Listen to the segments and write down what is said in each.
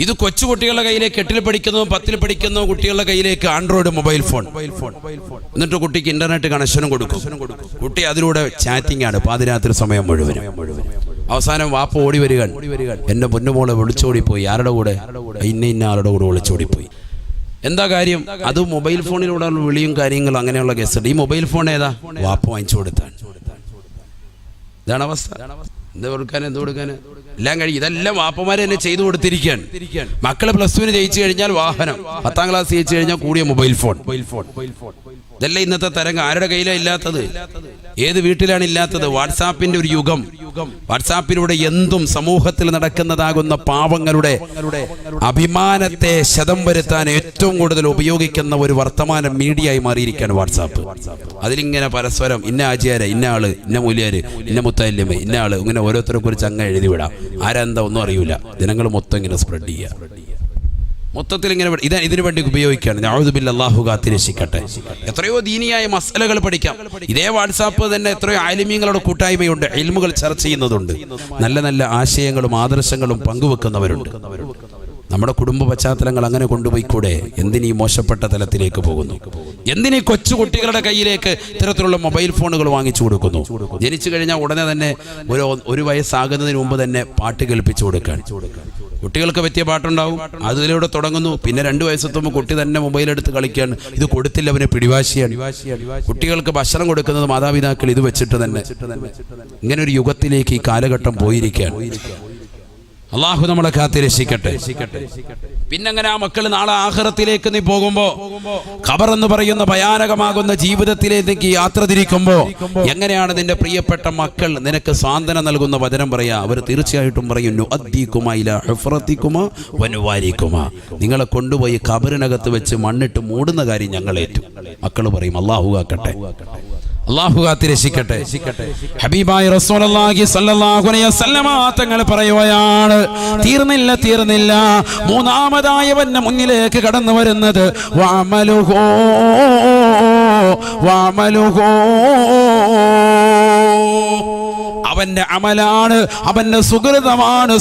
ഇത് കൊച്ചുകുട്ടികളുടെ കയ്യിലേക്ക് 8ൽ പഠിക്കുന്നതും 10ൽ പഠിക്കുന്നതും കുട്ടികളുടെ കയ്യിലേക്ക് ആൻഡ്രോയിഡ് മൊബൈൽ ഫോൺ. എന്നിട്ട് കുട്ടിക്ക് ഇന്റർനെറ്റ് കണക്ഷനും കൊടുക്കും. കുട്ടി അതിലൂടെ ചാറ്റിംഗ് ആണ് പാതിരാത്രി സമയം മുഴുവനും. അവസാനം വാപ്പ ഓടി വരിക, എന്റെ പൊന്നുമോളെ വിളിച്ചോടിപ്പോയി. ആരുടെ കൂടെ? ഇന്ന ആരുടെ കൂടെ വിളിച്ചോടിപ്പോയി. എന്താ കാര്യം? അത് മൊബൈൽ ഫോണിലൂടെ വിളിയും കാര്യങ്ങളും അങ്ങനെയുള്ള കേസുണ്ട്. ഈ മൊബൈൽ ഫോൺ ഏതാ? വാപ്പ വാങ്ങിച്ചു കൊടുത്താണ്. ഇതാണ് അവസ്ഥ. എന്ത് കൊടുക്കാൻ, എന്ത് കൊടുക്കാൻ എല്ലാം കഴിയും. ഇതെല്ലാം വാപ്പമാരെ തന്നെ ചെയ്തു കൊടുത്തിരിക്കുകയാണ്. മക്കള് +2 ജയിച്ചു കഴിഞ്ഞാൽ വാഹനം, 10ാം ക്ലാസ് ജയിച്ചു കഴിഞ്ഞാൽ കൂടിയ മൊബൈൽ ഫോൺ. ഇതല്ല ഇന്നത്തെ തരംഗം. ആരുടെ കയ്യിലാണ് ഇല്ലാത്തത്? ഏത് വീട്ടിലാണ് ഇല്ലാത്തത്? വാട്സാപ്പിന്റെ ഒരു യുഗം. വാട്സാപ്പിലൂടെ എന്തും സമൂഹത്തിൽ നടക്കുന്നതാകുന്ന പാവങ്ങളുടെ അഭിമാനത്തെ ശതം വരുത്താൻ ഏറ്റവും കൂടുതൽ ഉപയോഗിക്കുന്ന ഒരു വർത്തമാന മീഡിയയായി മാറിയിരിക്കുകയാണ് വാട്സാപ്പ്. അതിലിങ്ങനെ പരസ്പരം ഇന്ന ആചാര്യ, ഇന്ന ആള്, ഇന്ന മൂല്യാര്, ഇന്ന മുത്തല്യമേ, ഇന്ന ആള്, ഇങ്ങനെ ഓരോരുത്തരെ കുറിച്ച് അങ്ങ് എഴുതി വിടാം. ആരെന്താ ഒന്നും അറിയൂല. ജനങ്ങൾ മൊത്തം ഇങ്ങനെ സ്പ്രെഡ് ചെയ്യുക. മൊത്തത്തിൽ ഇങ്ങനെ ഇതിനു വേണ്ടി ഉപയോഗിക്കുകയാണ്. നഊദു ബില്ലാഹി, അല്ലാഹു കാത്തിരക്ഷിക്കട്ടെ. എത്രയോ ദീനിയായ മസലകൾ പഠിക്കാം. ഇതേ വാട്സാപ്പ് തന്നെ എത്രയോ ആലിമീങ്ങളുടെ കൂട്ടായ്മയുണ്ട്. ഇൽമുകൾ ചർച്ച ചെയ്യുന്നതുണ്ട്. നല്ല നല്ല ആശയങ്ങളും ആദർശങ്ങളും പങ്കുവെക്കുന്നവരുണ്ട്. നമ്മുടെ കുടുംബ പശ്ചാത്തലങ്ങൾ അങ്ങനെ കൊണ്ടുപോയിക്കൂടെ? എന്തിനീ മോശപ്പെട്ട തലത്തിലേക്ക് പോകുന്നു? എന്തിനീ കൊച്ചുകുട്ടികളുടെ കയ്യിലേക്ക് ഇത്തരത്തിലുള്ള മൊബൈൽ ഫോണുകൾ വാങ്ങിച്ചു കൊടുക്കുന്നു? ജനിച്ചു കഴിഞ്ഞാൽ ഉടനെ തന്നെ ഒരു വയസ്സാകുന്നതിന് മുമ്പ് തന്നെ പാട്ട് കേൾപ്പിച്ചു കൊടുക്കാൻ. കുട്ടികൾക്ക് പറ്റിയ പാട്ടുണ്ടാവും, അതിലൂടെ തുടങ്ങുന്നു. പിന്നെ 2 വയസ്സെത്തുമ്പോൾ കുട്ടി തന്നെ മൊബൈൽ എടുത്ത് കളിക്കുകയാണ്. ഇത് കൊടുത്തില്ല, അവനെ പിടിവാശിയാണ്. കുട്ടികൾക്ക് ഭക്ഷണം കൊടുക്കുന്നത് മാതാപിതാക്കൾ ഇത് വെച്ചിട്ട് തന്നെ. ഇങ്ങനെ ഒരു യുഗത്തിലേക്ക് ഈ കാലഘട്ടം പോയിരിക്കുകയാണ്. അള്ളാഹു നമ്മളെ കാത്തിരക്ഷിക്കട്ടെ. പിന്നങ്ങനെ ആ മക്കൾ നാളെ ആഖിറത്തിലേക്ക് നീ പോകുമ്പോ, ഖബർ എന്ന് പറയുന്ന ഭയാനകമാകുന്ന ജീവിതത്തിലേക്ക് യാത്ര തിരിക്കുമ്പോ, എങ്ങനെയാണ് നിന്റെ പ്രിയപ്പെട്ട മക്കൾ നിനക്ക് സാന്ത്വനം നൽകുന്ന വചനം പറയാ? അവർ തീർച്ചയായിട്ടും പറയും, നുഅദ്ദീകുമാ ഇലാ ഹുഫ്റതികുമാ വനുവാരികുമാ. നിങ്ങളെ കൊണ്ടുപോയി ഖബറിനകത്ത് വെച്ച് മണ്ണിട്ട് മൂടുന്ന കാര്യം ഞങ്ങളേറ്റു. മക്കൾ പറയും. അള്ളാഹു കാക്കട്ടെ, അല്ലാഹു കാത്തിരക്ഷിക്കട്ടെ. ഹബീബായ റസൂലുള്ളാഹി സ്വല്ലല്ലാഹു അലൈഹി വസല്ലമ തങ്ങൾ പറയുകയാണ്, തീർന്നില്ല. മൂന്നാമതായവന്റെ മുന്നിലേക്ക് കടന്നു വരുന്നത് വഅമലുഹു അവന്റെ അമലാണ്, അവന്റെ സുകൃതമാണ്.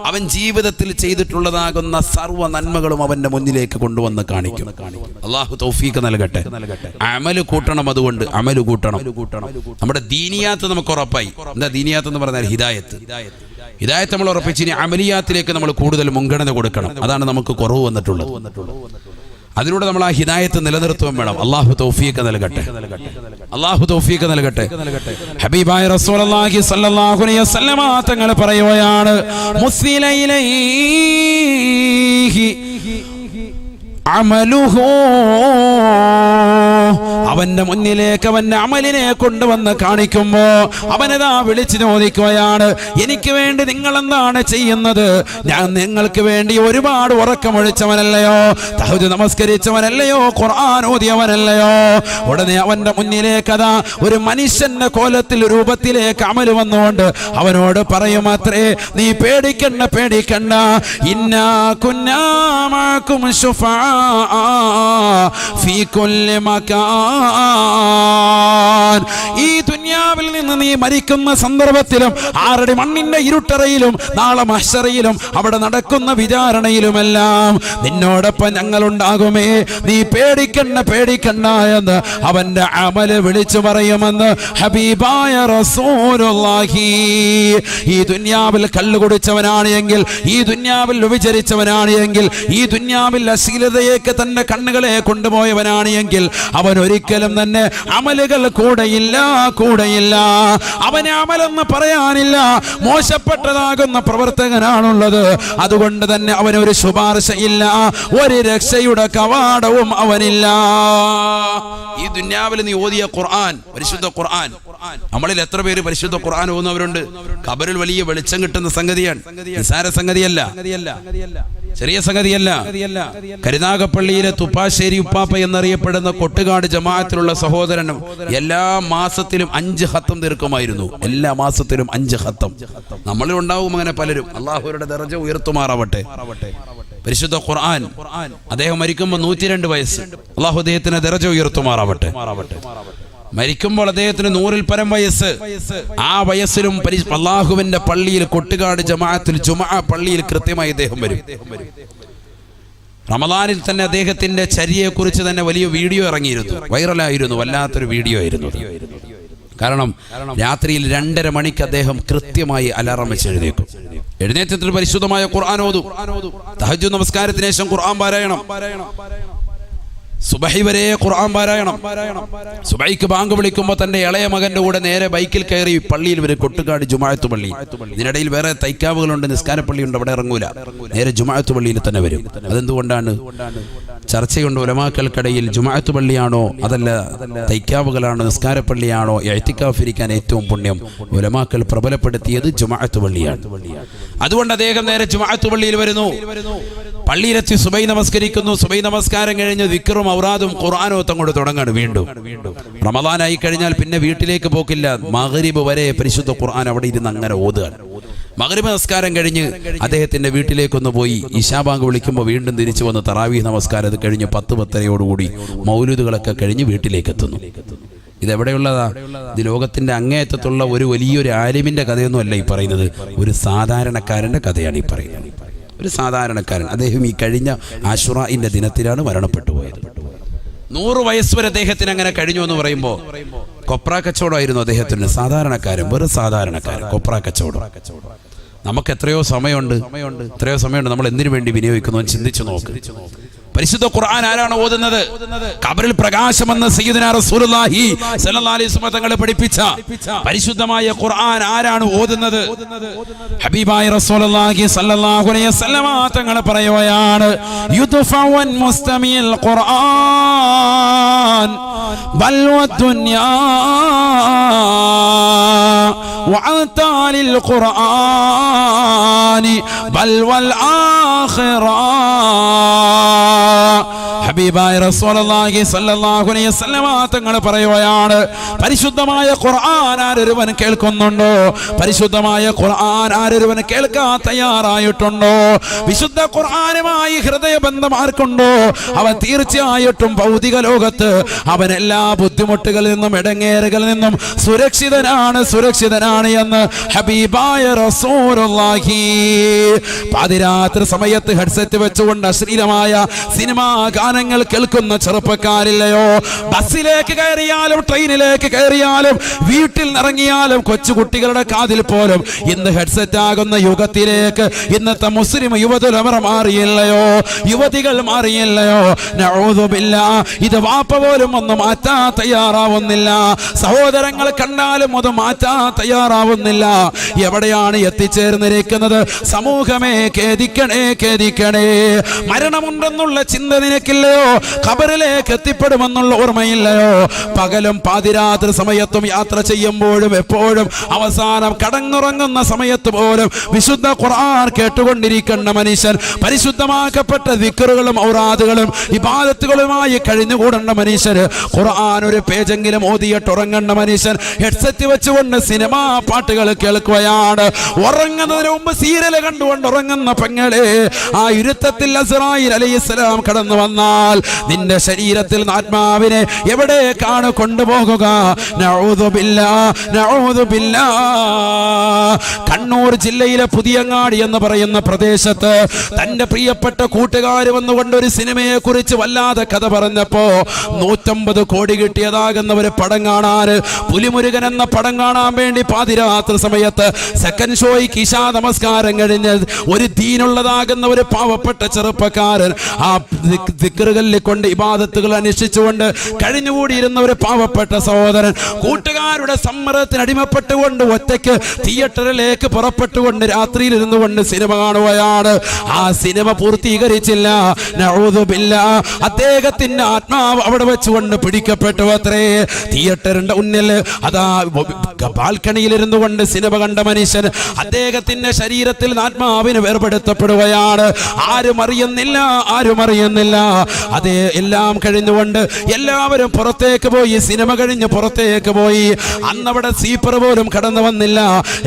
അവൻ ജീവിതത്തിൽ ചെയ്തിട്ടുള്ളതാകുന്ന സർവ്വ നന്മകളും അവന്റെ മുന്നിലേക്ക് കൊണ്ടുവന്ന് കാണിക്കും. അല്ലാഹു തൗഫീഖ് നൽകട്ടെ. അമല് കൂട്ടണം. അതുകൊണ്ട് അമല് കൂട്ടണം. നമ്മുടെ ദീനിയാത്ത് നമുക്ക് ഉറപ്പായി. എന്താ ദീനിയാത്ത് എന്ന് പറഞ്ഞാൽ? ഹിദായത്ത് നമ്മൾ ഉറപ്പിച്ച് ഇനി അമലിയാത്തിലേക്ക് നമ്മൾ കൂടുതൽ മുൻഗണന കൊടുക്കണം. അതാണ് നമുക്ക് കുറവ് വന്നിട്ടുള്ളത്. അതിലൂടെ നമ്മൾ ആ ഹിദായത്ത് നിലനിർത്തുവാൻ വേണം. അല്ലാഹു തൗഫീഖ് നൽകട്ടെ. ഹബീബായ റസൂലുള്ളാഹി സ്വല്ലല്ലാഹു അലൈഹി വസല്ലമ തങ്ങൾ പറയുകയാണ്, മുസ്ലിലൈഹി അമലുഹു. അവന്റെ മുന്നിലേക്ക് അവന്റെ അമലിനെ കൊണ്ടുവന്ന് കാണിക്കുമ്പോ അവനതാ വിളിച്ചു ചോദിക്കുകയാണ്, എനിക്ക് വേണ്ടി നിങ്ങൾ എന്താണ് ചെയ്യുന്നത്? ഞാൻ നിങ്ങൾക്ക് വേണ്ടി ഒരുപാട് ഉറക്കമൊഴിച്ചവനല്ലയോ? തഹജ്ജുദ് നമസ്കരിച്ചവനല്ലയോ? ഖുർആൻ ഓതിയവനല്ലയോ? ഉടനെ അവന്റെ മുന്നിലേക്ക് അതാ ഒരു മനുഷ്യന്റെ കോലത്തിൽ രൂപത്തിലേക്ക് അമല് വന്നുകൊണ്ട് അവനോട് പറയുമത്രേ, നീ പേടിക്കണ്ട, ഇന്നാ കുന്നാ മഅകും ശുഫാ ഫീ കുല്ലി മകാൻ. ഈ ദുനിയാവിൽ നിന്ന് നീ മരിക്കുന്ന സന്ദർഭത്തിലും 6 മണ്ണിന്റെ ഇരുട്ടറയിലും നാളെ മഹ്ശറിലും അവിടെ നടക്കുന്ന വിചാരണയിലുമെല്ലാം നിന്നോടൊപ്പം ഞങ്ങളുണ്ടാകുമേ. നീ പേടിക്കണ്ട എന്ന് അവന്റെ അമല് വിളിച്ചു പറയുമെന്ന് ഹബീബായ റസൂലുള്ളാഹി. ഈ ദുനിയാവിൽ കള്ളു കുടിച്ചവനാണ് എങ്കിൽ, ഈ ദുനിയാവിൽ വ്യഭിചരിച്ചവനാണ് എങ്കിൽ, ഈ ദുനിയാവിൽ അശ്ലീലതയേക്ക് തന്റെ കണ്ണുകളെ കൊണ്ടുപോയവനാണ് എങ്കിൽ അവൻ ഒരിക്കലും തന്നെ അമലുകൾ കൂടെയില്ല. അവന് അമലെന്ന് പറയാനില്ല. മോശപ്പെട്ടതാകുന്ന പ്രവർത്തകനാണുള്ളത്. അതുകൊണ്ട് തന്നെ അവനൊരു ശുപാർശയില്ല, ഒരു രക്ഷയുടെ കവാടവും അവനില്ല. ഈ ദുനിയാവിൽ നീ ഓതിയ ഖുർആൻ, പരിശുദ്ധ ഖുർആൻ, നമ്മളിൽ എത്ര പേര് പരിശുദ്ധ ഖുർആൻ ഓതുന്നവരുണ്ട്? ഖബറിൽ വലിയ വെളിച്ചം കിട്ടുന്ന സംഗതിയാണ്. നിസ്സാര സംഗതിയല്ല, ചെറിയ സംഗതിയല്ല. കരുനാഗപ്പള്ളിയിലെ തുപ്പാശ്ശേരി ഉപ്പാപ്പ എന്നറിയപ്പെടുന്ന കൊട്ടുകാട് ജമാഅത്തിലുള്ള സഹോദരനും എല്ലാ മാസത്തിലും 5 ഖത്തം തീർക്കുമായിരുന്നു. എല്ലാ മാസത്തിലും 5 ഖത്തം. നമ്മളിൽ ഉണ്ടാവും അങ്ങനെ പലരും. അല്ലാഹുവിന്റെ ദറജ ഉയർത്തുമാറാവട്ടെ. പരിശുദ്ധ ഖുർആൻ, അദ്ദേഹം മരിക്കുമ്പോൾ 102 വയസ്സ്. അല്ലാഹു അദ്ദേഹത്തിന് ദറജ ഉയർത്തുമാറാവട്ടെ. മരിക്കുമ്പോൾ അദ്ദേഹത്തിന് 100-ൽ പരം വയസ്സ്. ആ വയസ്സിലും അല്ലാഹുവിന്റെ പള്ളിയിൽ കൊട്ടുകാട് ജമാഅത്തുൽ ജുമുഅ പള്ളിയിൽ കൃത്യമായി അദ്ദേഹം വരും. റമദാനിൽ തന്നെ അദ്ദേഹത്തിന്റെ ചര്യയെക്കുറിച്ച് തന്നെ വലിയ വീഡിയോ ഇറങ്ങിയിരുന്നു, വൈറലായിരുന്നു, വല്ലാത്തൊരു വീഡിയോ ആയിരുന്നു. കാരണം രാത്രിയിൽ 2:30 മണിക്ക് അദ്ദേഹം കൃത്യമായി അലാറം വെച്ച് എഴുന്നേക്കും. എഴുന്നേറ്റത്തിൽ പരിശുദ്ധമായ ഖുർആൻ ഓതും. തഹജ്ജുദ് നമസ്കാരത്തിന് ശേഷം ഖുർആൻ പാരായണം. സുബഹി വരെ ഖുർആൻ പാരായണം. സുബഹിക്ക് ബാങ്ക് വിളിക്കുമ്പോൾ തന്റെ ഇളയ മകന്റെ കൂടെ നേരെ ബൈക്കിൽ കയറി പള്ളിയിൽ വരും, കൊട്ടുകാട് ജുമാഅത്ത് പള്ളി. ഇതിനിടയിൽ വേറെ തൈക്കാവുകളുണ്ട്, നിസ്കാരപ്പള്ളിയുണ്ട്, അവിടെ ഇറങ്ങൂല, നേരെ ജുമാഅത്ത് പള്ളിയിൽ തന്നെ വരും. അതെന്തുകൊണ്ടാണ്? ചർച്ചയുണ്ട് ഉലമാക്കൾക്കിടയിൽ, ജുമാഅത്ത് പള്ളിയാണോ അതല്ല തൈക്കാവുകളാണോ നിസ്കാരപ്പള്ളിയാണോ ഇഅ്തികാഫ് ഇരിക്കാൻ ഏറ്റവും പുണ്യം? ഉലമാക്കൾ പ്രബലപ്പെടുത്തിയത് ജുമാഅത്ത് പള്ളിയാണ്. അതുകൊണ്ട് അദ്ദേഹം നേരെ ജുമാഅത്ത് പള്ളിയിൽ വരുന്നു. പള്ളിയിലെത്തി സുബഹി നമസ്കരിക്കുന്നു. സുബഹി നമസ്കാരം കഴിഞ്ഞ് ദിക്റും ഔറാദും ഖുർആനും അങ്ങോട്ട് തുടങ്ങാണ്. വീണ്ടും റമദാനായി കഴിഞ്ഞാൽ പിന്നെ വീട്ടിലേക്ക് പോക്കില്ല. മഗ്രിബ് വരെ പരിശുദ്ധ ഖുർആൻ അവിടെ ഇരുന്ന് അങ്ങനെ ഓതുകയാണ്. മഗ്രിബ് നമസ്കാരം കഴിഞ്ഞ് അദ്ദേഹത്തിന്റെ വീട്ടിലേക്കൊന്ന് പോയി ഇശാ ബാങ്ക് വിളിക്കുമ്പോൾ വീണ്ടും തിരിച്ചു വന്ന് തറാവീഹ് നമസ്കാരം അത് കഴിഞ്ഞ് 10-10:30യോടുകൂടി മൗലൂദുകളൊക്കെ കഴിഞ്ഞ് വീട്ടിലേക്ക് എത്തുന്നു. ഇതെവിടെയുള്ളതാ? ഇത് ലോകത്തിന്റെ അങ്ങേയറ്റത്തുള്ള ഒരു വലിയൊരു ആലിമിന്റെ കഥയൊന്നും അല്ല ഈ പറയുന്നത്, ഒരു സാധാരണക്കാരന്റെ കഥയാണ് ഈ പറയുന്നത്. ഒരു സാധാരണക്കാരൻ. അദ്ദേഹം ഈ കഴിഞ്ഞ ആശുറാഇന്റെ ദിനത്തിലാണ് മരണപ്പെട്ടു പോയത്. 100 വയസ്സ് വരെ അദ്ദേഹത്തിന് അങ്ങനെ കഴിഞ്ഞു എന്ന് പറയുമ്പോൾ കൊപ്ര കച്ചവടമായിരുന്നു അദ്ദേഹത്തിന്. സാധാരണക്കാരൻ, വെറും സാധാരണക്കാരൻ, കൊപ്ര കച്ചവടം. നമുക്ക് എത്രയോ സമയമുണ്ട്, നമ്മൾ എന്തിനു വേണ്ടി വിനിയോഗിക്കുന്നു ചിന്തിച്ചു നോക്ക്. പരിശുദ്ധ ഖുർആൻ ആരാണ് ഓതുന്നത്? ഖബറിൽ പ്രകാശമെന്ന് സയ്യിദുനാ റസൂലുള്ളാഹി സ്വല്ലല്ലാഹു അലൈഹി വസല്ലം തങ്ങളെ പഠിപ്പിച്ച പരിശുദ്ധമായ ഖുർആൻ ആരാണ് ഓതുന്നത്? ഹബീബായ റസൂലുള്ളാഹി സ്വല്ലല്ലാഹു അലൈഹി വസല്ലം തങ്ങൾ പറയുകയാണ്, യുദ്ഫഉൻ മുസ്തമിൽ ഖുർആൻ ബൽ വദ്ദുനിയാ വഅതാലിൽ ഖുർആനി ബൽ വൽ ആഖിറ. ഹബീബായ റസൂലുള്ളാഹി സ്വല്ലല്ലാഹു അലൈഹി വസല്ലം തങ്ങൾ പറയുകയാണ്, പരിശുദ്ധമായ ഖുർആൻ ആരൊരുവൻ കേൾക്കുന്നുണ്ടോ, പരിശുദ്ധമായ ഖുർആൻ ആരൊരുവൻ കേൾക്കാൻ തയ്യാറായിട്ടുണ്ടോ, വിശുദ്ധ ഖുർആനുമായി ഹൃദയബന്ധം ആർക്കുണ്ടോ അവൻ തീർച്ചയായിട്ടും ഭൗതിക ലോകത്ത് അവൻ എല്ലാ ബുദ്ധിമുട്ടുകളിൽ നിന്നും ഇടങ്ങേറുകളിൽ നിന്നും സുരക്ഷിതനാണ് എന്ന് ഹബീബായ റസൂലുള്ളാഹി. പാതിരാത്രി സമയത്ത് ഹെഡ്സെറ്റ് വെച്ചുകൊണ്ട് അശ്ലീലമായ സിനിമാ ഗാനങ്ങൾ കേൾക്കുന്ന ചെറുപ്പക്കാരില്ലയോ? ബസ്സിലേക്ക് കയറിയാലും ട്രെയിനിലേക്ക് കയറിയാലും വീട്ടിൽ നിറങ്ങിയാലും കൊച്ചുകുട്ടികളുടെ കാതിൽ പോലും ഇന്ന് ഹെഡ്സെറ്റ് ആകുന്ന യുഗത്തിലേക്ക് ഇന്നത്തെ മുസ്ലിം യുവതലമുറ മാറിയില്ലയോ? യുവതികൾ മാറിയില്ലയോ? നഊദു ബില്ലാഹ്. ഇത് വാപ്പ പോലും ഒന്ന് മാറ്റാൻ തയ്യാറാവുന്നില്ല. സഹോദരങ്ങൾ കണ്ടാലും അത് മാറ്റാൻ തയ്യാറാവുന്നില്ല. എവിടെയാണ് എത്തിച്ചേർന്നിരിക്കുന്നത്? സമൂഹമേ ഖേദിക്കണേ. മരണമുണ്ടെന്നുള്ള ചിന്ത നിനക്കില്ലയോ? ഖബറിലേക്ക് എത്തിപ്പെടുമെന്നുള്ള ഓർമ്മയില്ലയോ? പകലും പാതിരാത്രി സമയത്തും യാത്ര ചെയ്യുമ്പോഴും എപ്പോഴും അവസാനം കടന്നുറങ്ങുന്ന സമയത്ത് പോലും വിശുദ്ധ ഖുർആൻ കേട്ടുകൊണ്ടിരിക്കുന്ന മനുഷ്യൻ, പരിശുദ്ധമാക്കപ്പെട്ട ദിക്റുകളും ഔറാദുകളും ഇബാദത്തുകളുമായി കഴിഞ്ഞുകൂടേണ്ട മനുഷ്യന്, ഖുർആൻ ഒരു പേജെങ്കിലും ഓതിയിട്ട് ഉറങ്ങേണ്ട മനുഷ്യൻ ഹെഡ്സെറ്റ് വെച്ചുകൊണ്ട് സിനിമാ പാട്ടുകൾ കേൾക്കുകയാണ്. ഉറങ്ങുന്നതിന് മുമ്പ് സീരിയൽ കണ്ടുകൊണ്ട് ഉറങ്ങുന്ന പെങ്ങളെ, ആ ഇരുത്തത്തിൽ അസ്റായിൽ അലൈഹിസ്സലാം കടന്നു വന്നാൽ നിന്റെ ശരീരത്തിൽ ആത്മാവിനെ എവിടേക്കാണ് കൊണ്ടുപോകുക? നഊദു ബില്ലാഹ്. കണ്ണൂർ ജില്ലയിലെ പുതിയങ്ങാടി എന്ന് പറയുന്ന പ്രദേശത്ത് തന്റെ പ്രിയപ്പെട്ട കൂട്ടുകാർ വന്നുകൊണ്ട് ഒരു സിനിമയെ കുറിച്ച് വല്ലാതെ കഥ പറഞ്ഞപ്പോ 150 കോടി കിട്ടിയതാകുന്ന ഒരു പടം കാണാൻ, പുലിമുരുകൻ എന്ന പടം കാണാൻ വേണ്ടി പാതിരാത്രി സമയത്ത് സെക്കൻഡ് ഷോയ്ക്ക് ഇശാ നമസ്കാരം കഴിഞ്ഞ് ഒരു ദീനുള്ളതാകുന്ന ഒരു പാവപ്പെട്ട ചെറുപ്പക്കാരൻ ആ ദിക്റുകളിൽ കൊണ്ട് ഇബാദത്തുകൾ അനുഷ്ഠിച്ചുകൊണ്ട് കഴിഞ്ഞുകൂടിയിരുന്ന ഒരു പാവപ്പെട്ട സഹോദരൻ കൂട്ടുകാരുടെ സമ്മർദ്ദത്തിന് അടിമപ്പെട്ടുകൊണ്ട് ഒറ്റയ്ക്ക് തിയേറ്ററിലേക്ക് പുറപ്പെട്ടുകൊണ്ട് രാത്രിയിൽ ഇരുന്നു കൊണ്ട് സിനിമ കാണുകയാണ്. ആ സിനിമ പൂർത്തീകരിച്ചില്ല. നഊദു ബില്ലാഹ്. അദ്ദേഹത്തിന്റെ ആത്മാവ് അവിടെ വെച്ചുകൊണ്ട് പിടിക്കപ്പെട്ടു അത്രേ. തിയേറ്ററിന്റെ മുന്നിൽ അതാ ബാൽക്കണിയിൽ ഇരുന്നു കൊണ്ട് സിനിമ കണ്ട മനുഷ്യൻ, അദ്ദേഹത്തിന്റെ ശരീരത്തിൽ ആത്മാവിന് വേർപെടുത്തപ്പെടുകയാണ്. ആരും അറിയുന്നില്ല. അതേ എല്ലാം കഴിഞ്ഞുകൊണ്ട് എല്ലാവരും പുറത്തേക്ക് പോയി. സിനിമ കഴിഞ്ഞ് പുറത്തേക്ക് പോയി. അന്നവിടെ സീപ്പർ പോലും കടന്നു വന്നില്ല.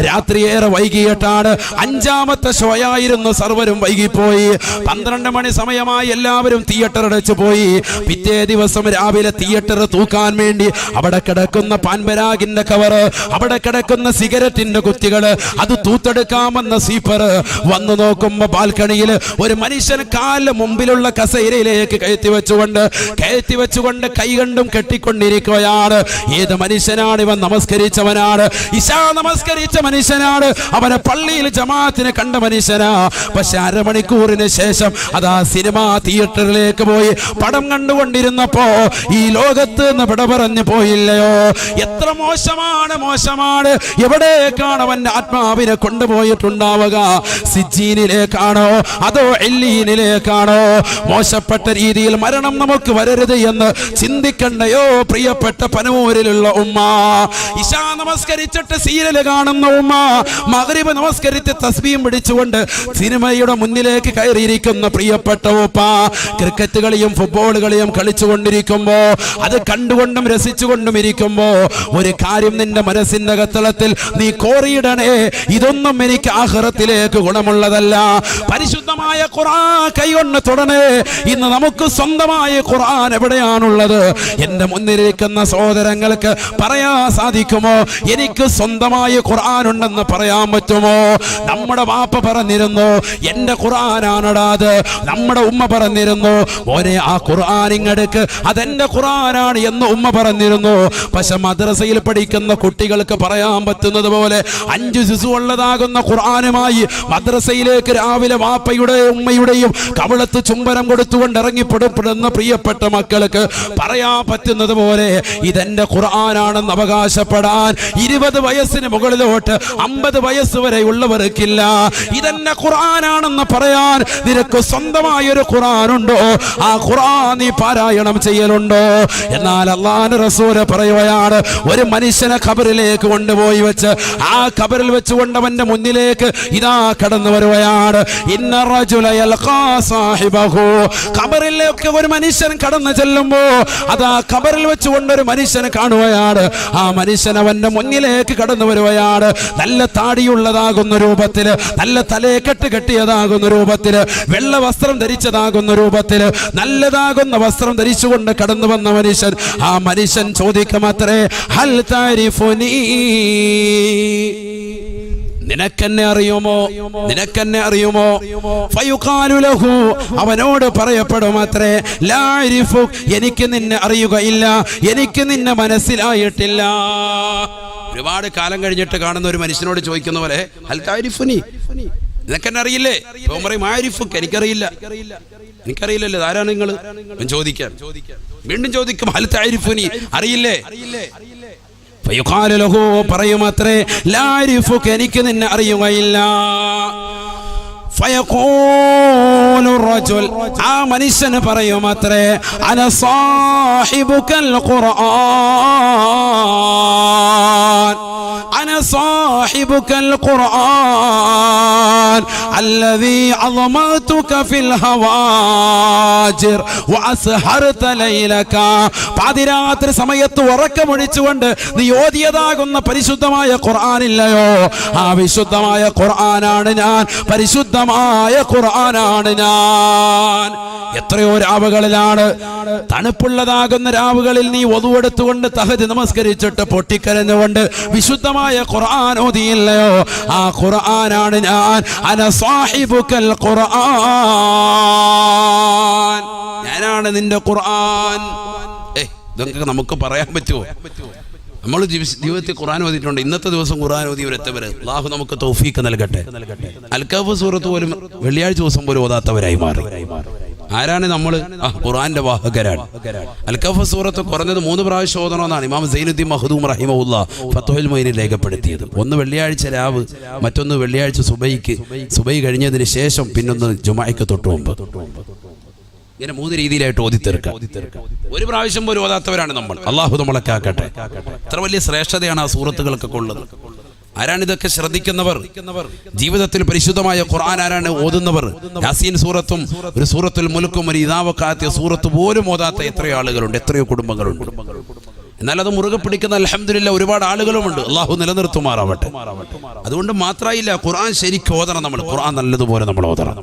രാത്രിയേറെ വൈകിയിട്ടാണ്. 5ാമത്തെ ഷോയായിരുന്നു. സർവരും വൈകിപ്പോയി. 12 മണി സമയമായി. എല്ലാവരും തിയേറ്റർ അടച്ചു പോയി. പിറ്റേ ദിവസം രാവിലെ തിയേറ്റർ തൂക്കാൻ വേണ്ടി അവിടെ കിടക്കുന്ന പാൻപരാഗിന്റെ കവറ്, അവിടെ കിടക്കുന്ന സിഗരറ്റിന്റെ കുറ്റികള്, അത് തൂത്തെടുക്കാമെന്ന സീപ്പർ വന്നു നോക്കുമ്പോ ബാൽക്കണിയിൽ ഒരു മനുഷ്യൻ കാലിന് മുമ്പിലുള്ള കസേരയിലേക്ക് കയറ്റി വെച്ചുകൊണ്ട് കൈ കണ്ടും കെട്ടിക്കൊണ്ടിരിക്കുകയാണ്. ഏത് മനുഷ്യനാണ് ഇവൻ? നമസ്കരിച്ചവനാണ്. ഇശാ നമസ്കരിച്ച മനുഷ്യനാണ്. അവനെ പള്ളിയിൽ ജമാഅത്തിന് കണ്ട മനുഷ്യനാ. പക്ഷെ അരമണിക്കൂറിന് ശേഷം അതാ സിനിമാ തിയേറ്ററിലേക്ക് പോയി പടം കണ്ടുകൊണ്ടിരുന്നപ്പോ ഈ ലോകത്ത് നിന്ന് വിട പറഞ്ഞു പോയില്ലയോ? എത്ര മോശമാണ്. എവിടേക്കാണ് അവന്റെ ആത്മാവിനെ കൊണ്ടുപോയിട്ടുണ്ടാവുക? സിജ്ജീനിലേക്കാണോ അതോ എല്ലീനിലേക്കാണോ? മോശപ്പെട്ട രീതിയിൽ മരണം നമുക്ക് വരരുത് എന്ന് ചിന്തിക്കണ്ടയോ പ്രിയപ്പെട്ട പനൂരിലുള്ള ഉമ്മ? ഇശാ നമസ്കരിച്ചിട്ട് സീരിയൽ കാണുന്ന ഉമ്മ, മഗ്രിബ് നമസ്കരിച്ച് തസ്ബീഹ് പിടിച്ചുകൊണ്ട് സിനിമയുടെ മുന്നിലേക്ക് കയറിയിരിക്കുന്ന പ്രിയപ്പെട്ട ഉപ്പ, ക്രിക്കറ്റ് കളിയും ഫുട്ബോൾ കളിയും കളിച്ചുകൊണ്ടിരിക്കുമ്പോ, അത് കണ്ടുകൊണ്ടും രസിച്ചുകൊണ്ടും ഇരിക്കുമ്പോ ഒരു കാര്യം നിന്റെ മനസ്സിന്റെ അകത്തളത്തിൽ നീ കോറിയിടണേ. ഇതൊന്നും എനിക്ക് ആഖിറത്തിലേക്ക് ഗുണമുള്ളതല്ല. പരിശുദ്ധമായ ഖുർആൻ കൈകൊണ്ട് തൊടണേ. ഇന്ന് നമുക്ക് സ്വന്തമായ ഖുർആൻ എവിടെയാണുള്ളത്? എന്റെ മുന്നിലിരിക്കുന്ന സഹോദരങ്ങൾക്ക് പറയാൻ സാധിക്കുമോ എനിക്ക് സ്വന്തമായ ഖുർആൻ ഉണ്ടെന്ന് പറയാൻ പറ്റുമോ? നമ്മുടെ വാപ്പ പറഞ്ഞിരുന്നു എന്റെ ഖുർആനാണടാ അത്. നമ്മുടെ ഉമ്മ പറഞ്ഞിരുന്നു ഓനെ ആ ഖുർആൻ ഇങ്ങെടുക്ക്, അതെന്റെ ഖുർആനാണ് എന്ന് ഉമ്മ പറഞ്ഞിരുന്നു. പക്ഷെ മദ്രസയിൽ പഠിക്കുന്ന കുട്ടികൾക്ക് പറയാൻ പറ്റുന്നത് പോലെ 5 ജുസ് ഉള്ളതാകുന്ന ഖുർആനുമായി മദ്രസയിലേക്ക് രാവിലെ വാപ്പയുടെയും ഉമ്മയുടെയും കവളത്ത് ചുംബനം കൊടുത്തുകൊണ്ട് ഇറങ്ങിപ്പെടുന്ന പ്രിയപ്പെട്ട മക്കൾക്ക് പറയാൻ പറ്റുന്നത് പോലെ ഇതെന്റെ ഖുർആനാണെന്ന് അവകാശപ്പെടാൻ 20 വയസ്സിന് മുകളിലോട്ട് 50 വയസ്സ് വരെ ഉള്ളവർക്കില്ല. ഇതെന്നെ ഖുർആനാണെന്ന് പറയാൻ നിനക്ക് സ്വന്തമായൊരു ഖുർആനുണ്ടോ? ആ ഖുർആൻ നീ പാരായണം ചെയ്യലുണ്ടോ? എന്നാൽ അല്ലാഹുവിന്റെ റസൂൽ പറയുകയാണ്, ഒരു മനുഷ്യനെ ഖബറിലേക്ക് കൊണ്ടുപോയി വെച്ച് ആ ഖബറിൽ വെച്ചുകൊണ്ട് അവന്റെ മുന്നിലേക്ക് ഇതാ കടന്നു വരുകയാണ്. ഇന്ന റജുല യൽഖാ സാഹിബഹു. ഖബറിലേക്ക് ഒരു മനുഷ്യൻ കടന്നു ചെല്ലുമ്പോ അതാ ഖബറിൽ വെച്ചുകൊണ്ട് ഒരു മനുഷ്യനെ കാണുകയാണ്. ആ മനുഷ്യൻ അവന്റെ മുന്നിലേക്ക് കടന്നു വരുകയാണ്. നല്ല താടിയുള്ളതാകുന്ന രൂപത്തില്, നല്ല തലയെക്കെട്ട് കെട്ടിയതാകുന്ന രൂപത്തില്, വെള്ള വസ്ത്രം ധരിച്ചതാകുന്ന രൂപത്തില്, നല്ലതാകുന്ന വസ്ത്രം ധരിച്ചുകൊണ്ട് കടന്നു വന്ന മനുഷ്യൻ, ആ മനുഷ്യൻ ചോദിക്കുമത്രേ, ഹൽ താരിഫുനി, നിനക്കെന്നെ അറിയുമോ? ഫയുഖാലു ലഹു, അവനോട് പറയപ്പെടും അത്രേ, ലാ അരിഫു, എനിക്ക് നിന്നെ അറിയുകയില്ല, എനിക്ക് നിന്നെ മനസ്സിലായിട്ടില്ല. ഒരുപാട് കാലം കഴിഞ്ഞിട്ട് കാണുന്ന ഒരു മനുഷ്യനോട് ചോദിക്കുന്ന പോലെ, ഹൽ താരിഫുനി, നിനക്കെന്നെ അറിയില്ലേ? പറയും ആരിഫുക്ക്, എനിക്കറിയില്ലല്ലോ, ആരാണ് നിങ്ങൾ? ചോദിക്കാൻ വീണ്ടും ചോദിക്കും, ഹൽ താരിഫുനി, അറിയില്ലേ? ഫയുഖാലു ലഹു, പറയുമത്രേ, ലാ അരിഫുക, എനിക്ക് നിന്നെ അറിയുകയില്ല. ഫയഖൂലു റജുൽ, ആ മനുഷ്യന് പറയുമത്രേ, അന സാഹിബുകൽ ഖുർആൻ, അന സാഹിബുകൽ ഖുർആൻ അല്ലദീ അളമതുക ഫിൽ ഹവാജിർ വഅസ്ഹർത ലൈലക. പാതിരാത്രി സമയത്ത് ഉറക്കമൊഴിച്ചുകൊണ്ട് നീ ഓതിയതാകുന്ന പരിശുദ്ധമായ ഖുർആനില്ലയോ? ആ വിശുദ്ധമായ ഖുർആനാണ് ഞാൻ, പരിശുദ്ധമായ ഖുർആനാണ് ഞാൻ. എത്രയോ രാവുകളിലാണ്, തണുപ്പുള്ളതാകുന്ന രാവുകളിൽ നീ വധുവെടുത്തുകൊണ്ട് തഹജ്ജുദ് നമസ്കരിച്ചിട്ട് പൊട്ടിക്കരഞ്ഞുകൊണ്ട് വിശുദ്ധമായ ഖുർആൻ ഓതിയില്ലയോ? ആ ഖുർആനാണ് ഞാൻ, അന സാഹിബുകൽ ഖുർആൻ, ഞാനാണ് നിന്റെ ഖുർആൻ. ഇതൊക്കെ നമുക്ക് പറയാൻ പറ്റുമോ? നമ്മൾ ജീവിതത്തിൽ ഖുർആൻ ഓതിയിട്ടുണ്ട്. ഇന്നത്തെ ദിവസം ഖുർആൻ ഓതിയവരെത്തവര് അല്ലാഹു നമുക്ക് തൗഫീഖ് നൽകട്ടെ. അൽ-കഹ്ഫ് സൂറത്ത് പോലും വെള്ളിയാഴ്ച ദിവസം പോലും ഓതാത്തവരായി മാറി. ആരാണ് നമ്മൾ? ഖുർആന്റെ വാഹകരാണ്. അൽ-കഹ്ഫ് സൂറത്ത് കുറഞ്ഞത് 3 പ്രാവശ്യം ഓതണമെന്നാണ് ഇമാം സൈനുദ്ദീൻ മഖ്ദൂം റഹിമഹുല്ലാ ഫത്ഹുൽ മുഈനിൽ രേഖപ്പെടുത്തിയത്. ഒന്ന് വെള്ളിയാഴ്ച രാവ്, മറ്റൊന്ന് വെള്ളിയാഴ്ച സുബൈ കഴിഞ്ഞതിന് ശേഷം, പിന്നൊന്ന് ജുമുഅയ്ക്ക് തൊട്ട് മുമ്പ്. ഇങ്ങനെ 3 രീതിയിലായിട്ട് ഓതി തീർക്കാം. ഒരു പ്രാവശ്യം പോലും ഓതാത്തവരാണ് നമ്മൾ. അള്ളാഹു നമ്മളെ കാക്കട്ടെ. എത്ര വലിയ ശ്രേഷ്ഠതയാണ് ആ സൂറത്തുകൾക്കൊക്കെ ഉള്ളത്. ആരാണ് ഇതൊക്കെ ശ്രദ്ധിക്കുന്നവർ? ജീവിതത്തിൽ പരിശുദ്ധമായ ഖുർആൻ ആരാണ് ഓതുന്നവർ? യാസീൻ സൂറത്തും ഒരു സൂറത്തുൽ മുൽക്കും ഒരു ഇദാവഖാത്തിയ സൂറത്ത് പോലും ഓതാത്ത എത്രയോ ആളുകളുണ്ട്, എത്രയോ കുടുംബങ്ങളുണ്ട്. എന്നാൽ അത് മുറുകെ പിടിക്കുന്ന അൽഹംദുലില്ലാഹ് ഒരുപാട് ആളുകളുമുണ്ട്. അള്ളാഹു നിലനിർത്തുമാറാവട്ടെ. അതുകൊണ്ട് മാത്രമായില്ല, ഖുർആൻ ശരിക്കും ഓതണം. നമ്മൾ ഖുർആൻ നല്ലതുപോലെ നമ്മൾ ഓതണം.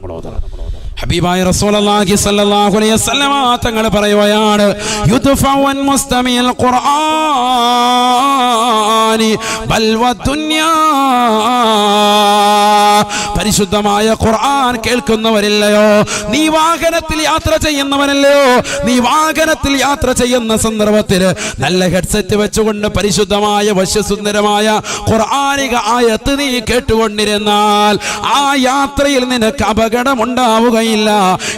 ഹബീബായ റസൂലുള്ളാഹി സ്വല്ലല്ലാഹു അലൈഹി വസല്ലമ തങ്ങൾ പറയുകയാണ്, യുദ്ഫഉൻ മുസ്തമിൽ ഖുർആനി ബൽ വദുനിയാ. പരിശുദ്ധമായ ഖുർആൻ കേൾക്കുന്നവരില്ലയോ, നീ വാഹനത്തിൽ യാത്ര ചെയ്യുന്നവനല്ലയോ, നീ വാഹനത്തിൽ യാത്ര ചെയ്യുന്ന സന്ദർഭത്തിൽ നല്ല ഹെഡ്സെറ്റ് വെച്ചുകൊണ്ട് പരിശുദ്ധമായ വശ്യസുന്ദരമായ ഖുർആനിക ആയത്ത് നീ കേട്ടുകൊണ്ടിരുന്നാൽ ആ യാത്രയിൽ നിനക്ക് അപകടമുണ്ടാവുകയില്ല.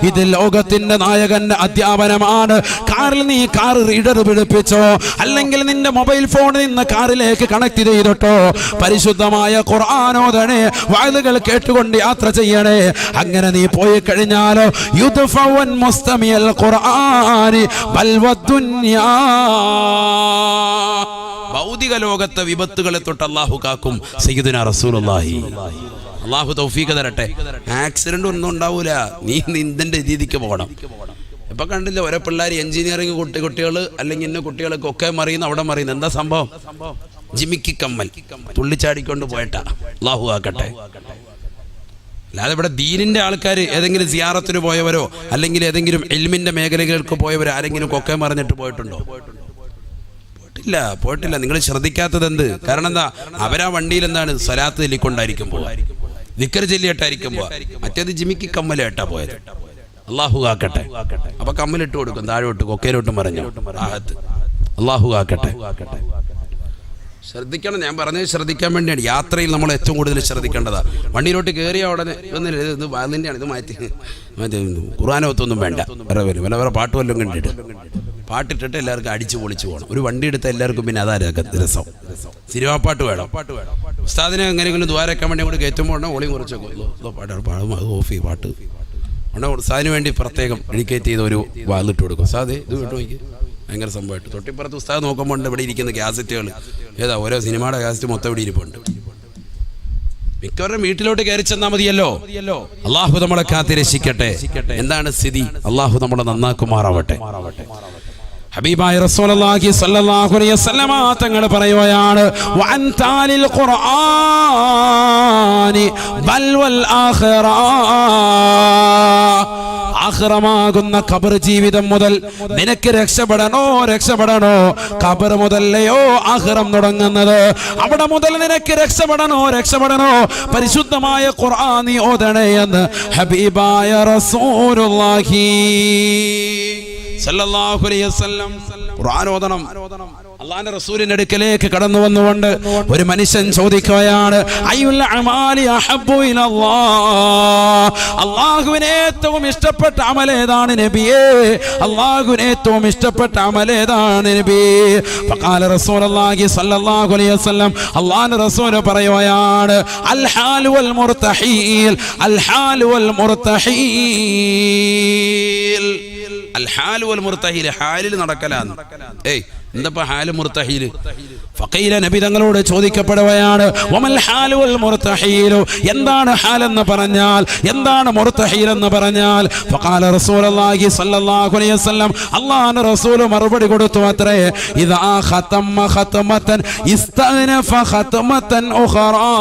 ഇത് ലോകത്തിന്റെ നായകന്റെ അധ്യാപനമാണ്. കാറിൽ നീ കാർ റീഡർ പിടിപ്പിച്ചോ, അല്ലെങ്കിൽ നിന്റെ മൊബൈൽ ഫോണിൽ നിന്ന് കാറിലേക്ക് കണക്ട് ചെയ്തിട്ടോ പരിശുദ്ധമായ ഖുർആനോദനെ വഅദുകൾ കേട്ടുകൊണ്ട് യാത്ര ചെയ്യണേ. അങ്ങനെ നീ പോയി കഴിഞ്ഞാലോ യുദ്ഫഉൻ മുസ്തമിൽ ഖുർആനി ബൽ വദുനിയാ. ഭൗതിക ലോകത്തെ വിപത്തുകളെ തൊട്ട് അല്ലാഹു കാക്കും സയ്യിദുനാ റസൂലുള്ളാഹി. അള്ളാഹു തൗഫീഖ് തരട്ടെ. ആക്സിഡന്റ് ഒന്നും ഉണ്ടാവൂല, നീ നിന്റെ രീതിക്ക് പോകണം. ഇപ്പൊ കണ്ടില്ല ഓരോ പിള്ളേർ എഞ്ചിനീയറിംഗ് കുട്ടികൾ അല്ലെങ്കിൽ ഇന്ന കുട്ടികളൊക്കെ ഒക്കെ മറിയുന്നു, അവിടെ മറിയുന്നു. എന്താ സംഭവം? ജിമിക്കി കമ്മൽ തുള്ളിച്ചാടിക്കൊണ്ട് പോയിട്ടാ. അള്ളാഹു ആക്കട്ടെ. അല്ലാതെ ഇവിടെ ദീനിന്റെ ആൾക്കാർ ഏതെങ്കിലും സിയാറത്തിന് പോയവരോ അല്ലെങ്കിൽ ഏതെങ്കിലും ഇൽമിന്റെ മേഖലകൾക്ക് പോയവരോ ആരെങ്കിലും കൊക്കെ മറിഞ്ഞിട്ട് പോയിട്ടുണ്ടോ? പോയിട്ടില്ല. നിങ്ങൾ ശ്രദ്ധിക്കാത്തത് എന്ത്? കാരണം എന്താ? അവരാ വണ്ടിയിൽ എന്താണ് സ്വലാത്ത് ചൊല്ലിക്കൊണ്ടായിരിക്കുമ്പോൾ, ദിക്ർ ചൊല്ലിയിട്ടായിരിക്കുമ്പോൾ. മറ്റേത് ജിമിക്ക് കമ്മലേട്ടാ പോയത്. അള്ളാഹു ആക്കട്ടെ. അപ്പൊ കമ്മലിട്ട് കൊടുക്കും, താഴോട്ട് കൊക്കയിലോട്ട് മറിഞ്ഞു. അള്ളാഹു ആക്കട്ടെ. ശ്രദ്ധിക്കണം. ഞാൻ പറഞ്ഞത് ശ്രദ്ധിക്കാൻ വേണ്ടിയാണ്. യാത്രയിൽ നമ്മൾ ഏറ്റവും കൂടുതൽ ശ്രദ്ധിക്കേണ്ടതാ. വണ്ടിയിലോട്ട് കയറിയ ഉടനെ ഇത് വാലിൻ്റെയാണ്, ഇത് മാറ്റി ഖുർആനൊത്തൊന്നും വേണ്ട. വേറെ പാട്ട് വല്ലതും കണ്ടിട്ട് പാട്ടിട്ടിട്ട് എല്ലാവർക്കും അടിച്ചു പൊളിച്ചു പോകണം. ഒരു വണ്ടി എടുത്താൽ എല്ലാവർക്കും പിന്നെ അതാ രസം. സിനിമാപ്പാട്ട് വേണം. ഉസ്താദിനെ എങ്ങനെയെങ്കിലും ദ്വാരക്കാൻ വേണ്ടി അങ്ങോട്ട് കയറ്റുമ്പോൾ ഓളി കുറച്ച് ഓഫി പാട്ട് ഉടനെ ഉസ്താദിന് വേണ്ടി പ്രത്യേകം ഡെഡിക്കേറ്റ് ചെയ്ത ഒരു വാലിട്ട് കൊടുക്കും. ഉസ്താദ് ഇത് കേട്ടു നോക്കി, ഭയങ്കര സംഭവമായിട്ട്. തൊട്ടിപ്പുറത്ത് ഉസ്താദ് നോക്കുമ്പോൾ ഇവിടെ ഇരിക്കുന്ന ക്യാസറ്റുകൾ ഏതാ ഓരോ സിനിമയുടെ ക്യാസറ്റ് മൊത്തം ഇവിടെ ഇരിപ്പുണ്ട്. മിക്കവരുടെ വീട്ടിലോട്ട് കയറി ചെന്നാൽ മതിയല്ലോ. അള്ളാഹു നമ്മളെ കാത്ത് രക്ഷിക്കട്ടെ. എന്താണ് സ്ഥിതി? അള്ളാഹു നമ്മളെ നന്നാക്കുമാറാവട്ടെ. ഹബീബായ റസൂലുള്ളാഹി സ്വല്ലല്ലാഹു അലൈഹി വസല്ലമ തങ്ങൾ പറയുകയാണ്, വഅൻ താലിൽ ഖുർആനി ബൽ വൽ ആഖിറ. ആഖിറമാകുന്ന ഖബർ ജീവിതം മുതൽ നിനക്ക് രക്ഷപ്പെടണോ ഖബർ മുതലയോ ആഖിറം തുടങ്ങുന്നത്. അവിടെ മുതൽ നിനക്ക് രക്ഷപ്പെടണോ പരിശുദ്ധമായ ഖുർആൻ നീ ഓതണേ എന്ന് ഹബീബായ റസൂലുള്ളാഹി സല്ലല്ലാഹു അലൈഹി വസല്ലം ഖുർആൻ ഓതണം. അല്ലാഹുവിന്റെ റസൂലിന്റെ അടുക്കലേക്ക് കടന്നു വന്നുകൊണ്ട് ഒരു മനുഷ്യൻ ചോദിക്കുകയാണ്, അയ്യുൽ അമാലി അഹബ്ബു ഇലല്ലാഹ്. അല്ലാഹുവിന് ഏറ്റവും ഇഷ്ടപ്പെട്ട അമൽ ഏതാണ് നബിയേ? അല്ലാഹുവിന് ഏറ്റവും ഇഷ്ടപ്പെട്ട അമൽ ഏതാണ് നബിയേ? ഫഖാല റസൂലുള്ളാഹി സ്വല്ലല്ലാഹു അലൈഹി വസല്ലം, അല്ലാഹുവിന്റെ റസൂൽ പറയുകയാണ്, അൽ ഹാൽ വൽ മുർതഹീൽ. അൽ ഹാൽ വൽ മുർതഹീൽ. അൽ ഹാൽ വൽ മുർതഹീൽ, ഹാലിൽ നടക്കലാണ്. എന്തപ്പോ ഹാല് മുർതഹീല്? ഫഖീല, നബി തങ്ങളോട് ചോദിക്കപ്പെടുകയാണ്, വമൽ ഹാലു വൽ മുർതഹീലു. എന്താണ് ഹാൽ എന്ന് പറഞ്ഞാൽ, എന്താണ് മുർതഹീൽ എന്ന് പറഞ്ഞാൽ? ഫഖാല റസൂലുള്ളാഹി സ്വല്ലല്ലാഹു അലൈഹി വസല്ലം, അല്ലാഹുവിന്റെ റസൂൽ മറുപടി കൊടുത്തു അത്രേ, ഇദാ ഖതമ ഖതമതൻ ഇസ്തഅനഫ ഖതമതൻ ഉഖറാ.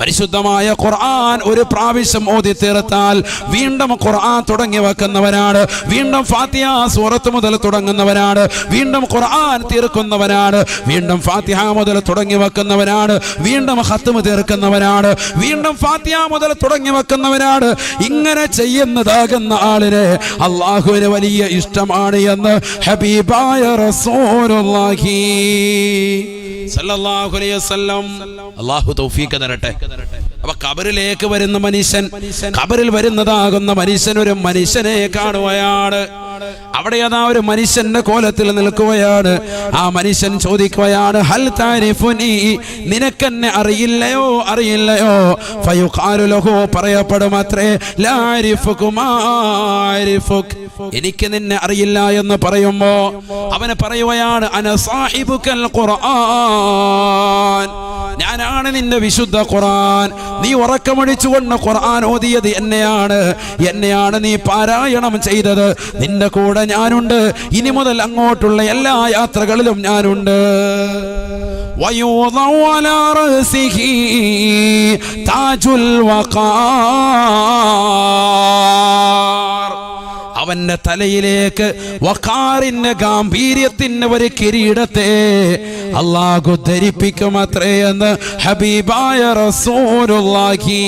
പരിശുദ്ധമായ ഖുർആൻ ഒരു പ്രാവശ്യം ഓതി തീർത്താൽ വീണ്ടും ഖുർആൻ തുടങ്ങി വെക്കുന്നവനാണ്, വീണ്ടും ഫാത്തിഹ സൂറത്ത് മുതൽ തുടങ്ങുന്നവനാണ്, വീണ്ടും ഖുർആൻ തീർക്കുന്നവനാണ്, വീണ്ടും ഫാത്തിഹ മുതൽ തുടങ്ങി വെക്കുന്നവനാണ്, വീണ്ടും ഖത്മ തീർക്കുന്നവനാണ്, വീണ്ടും ഫാത്തിഹ മുതൽ തുടങ്ങി വെക്കുന്നവനാണ്. ഇങ്ങനെ ചെയ്യുന്നതാകുന്ന ആളിനെ അല്ലാഹുവിന് വലിയ ഇഷ്ടമാണ് എന്ന് ഹബീബായ റസൂലുള്ളാഹി സല്ലല്ലാഹു അലൈഹി വസല്ലം. അല്ലാഹു തൗഫീഖ് തരട്ടെ. അപ്പൊ ഖബറിലേക്ക് വരുന്ന മനുഷ്യൻ, ഖബറിൽ വരുന്നതാകുന്ന മനുഷ്യൻ ഒരു മനുഷ്യനെ കാണുകയാണ്. അവിടെ അതാ ഒരു മനുഷ്യന്റെ കോലത്തിൽ നിൽക്കുകയാണ്. ആ മനുഷ്യൻ ചോദിക്കുകയാണ്, ഹൽ താരിഫുനി, നിനക്കെന്നെ അറിയില്ലയോ അറിയില്ലയോ? ഫയുഖാലു ലഹു, പറയപ്പെടുമത്രേ, ലാ അരിഫുകുമാ അരിഫുക്, എനിക്ക് നിന്നെ അറിയില്ല എന്ന് പറയുമ്പോ അവന് പറയുകയാണ്, അന സാഹിബുക്കൽ ഖുർആൻ, ഞാനാണ് നിന്റെ വിശുദ്ധ ഖുർആൻ. നീ ഉറക്കമൊഴിച്ചുകൊണ്ട് ഖുർആൻ ഓതിയത് എന്നെയാണ് നീ പാരായണം ചെയ്തത്. നിന്റെ കൂടെ ഞാനുണ്ട്. ഇനി മുതൽ അങ്ങോട്ടുള്ള എല്ലാ യാത്രകളിലും ഞാനുണ്ട്. വയൂദഉ അലാ റഅസിഹി താജുൽ വഖാർ, അവന്റെ തലയിലേക്ക് വഖാറിന്റെ ഗാംഭീര്യത്തിന്റെ ഒരു കിരീടത്തെ അല്ലാഹു ധരിപ്പിക്കുമത്രേ എന്ന് ഹബീബായ റസൂലുള്ളാഹി.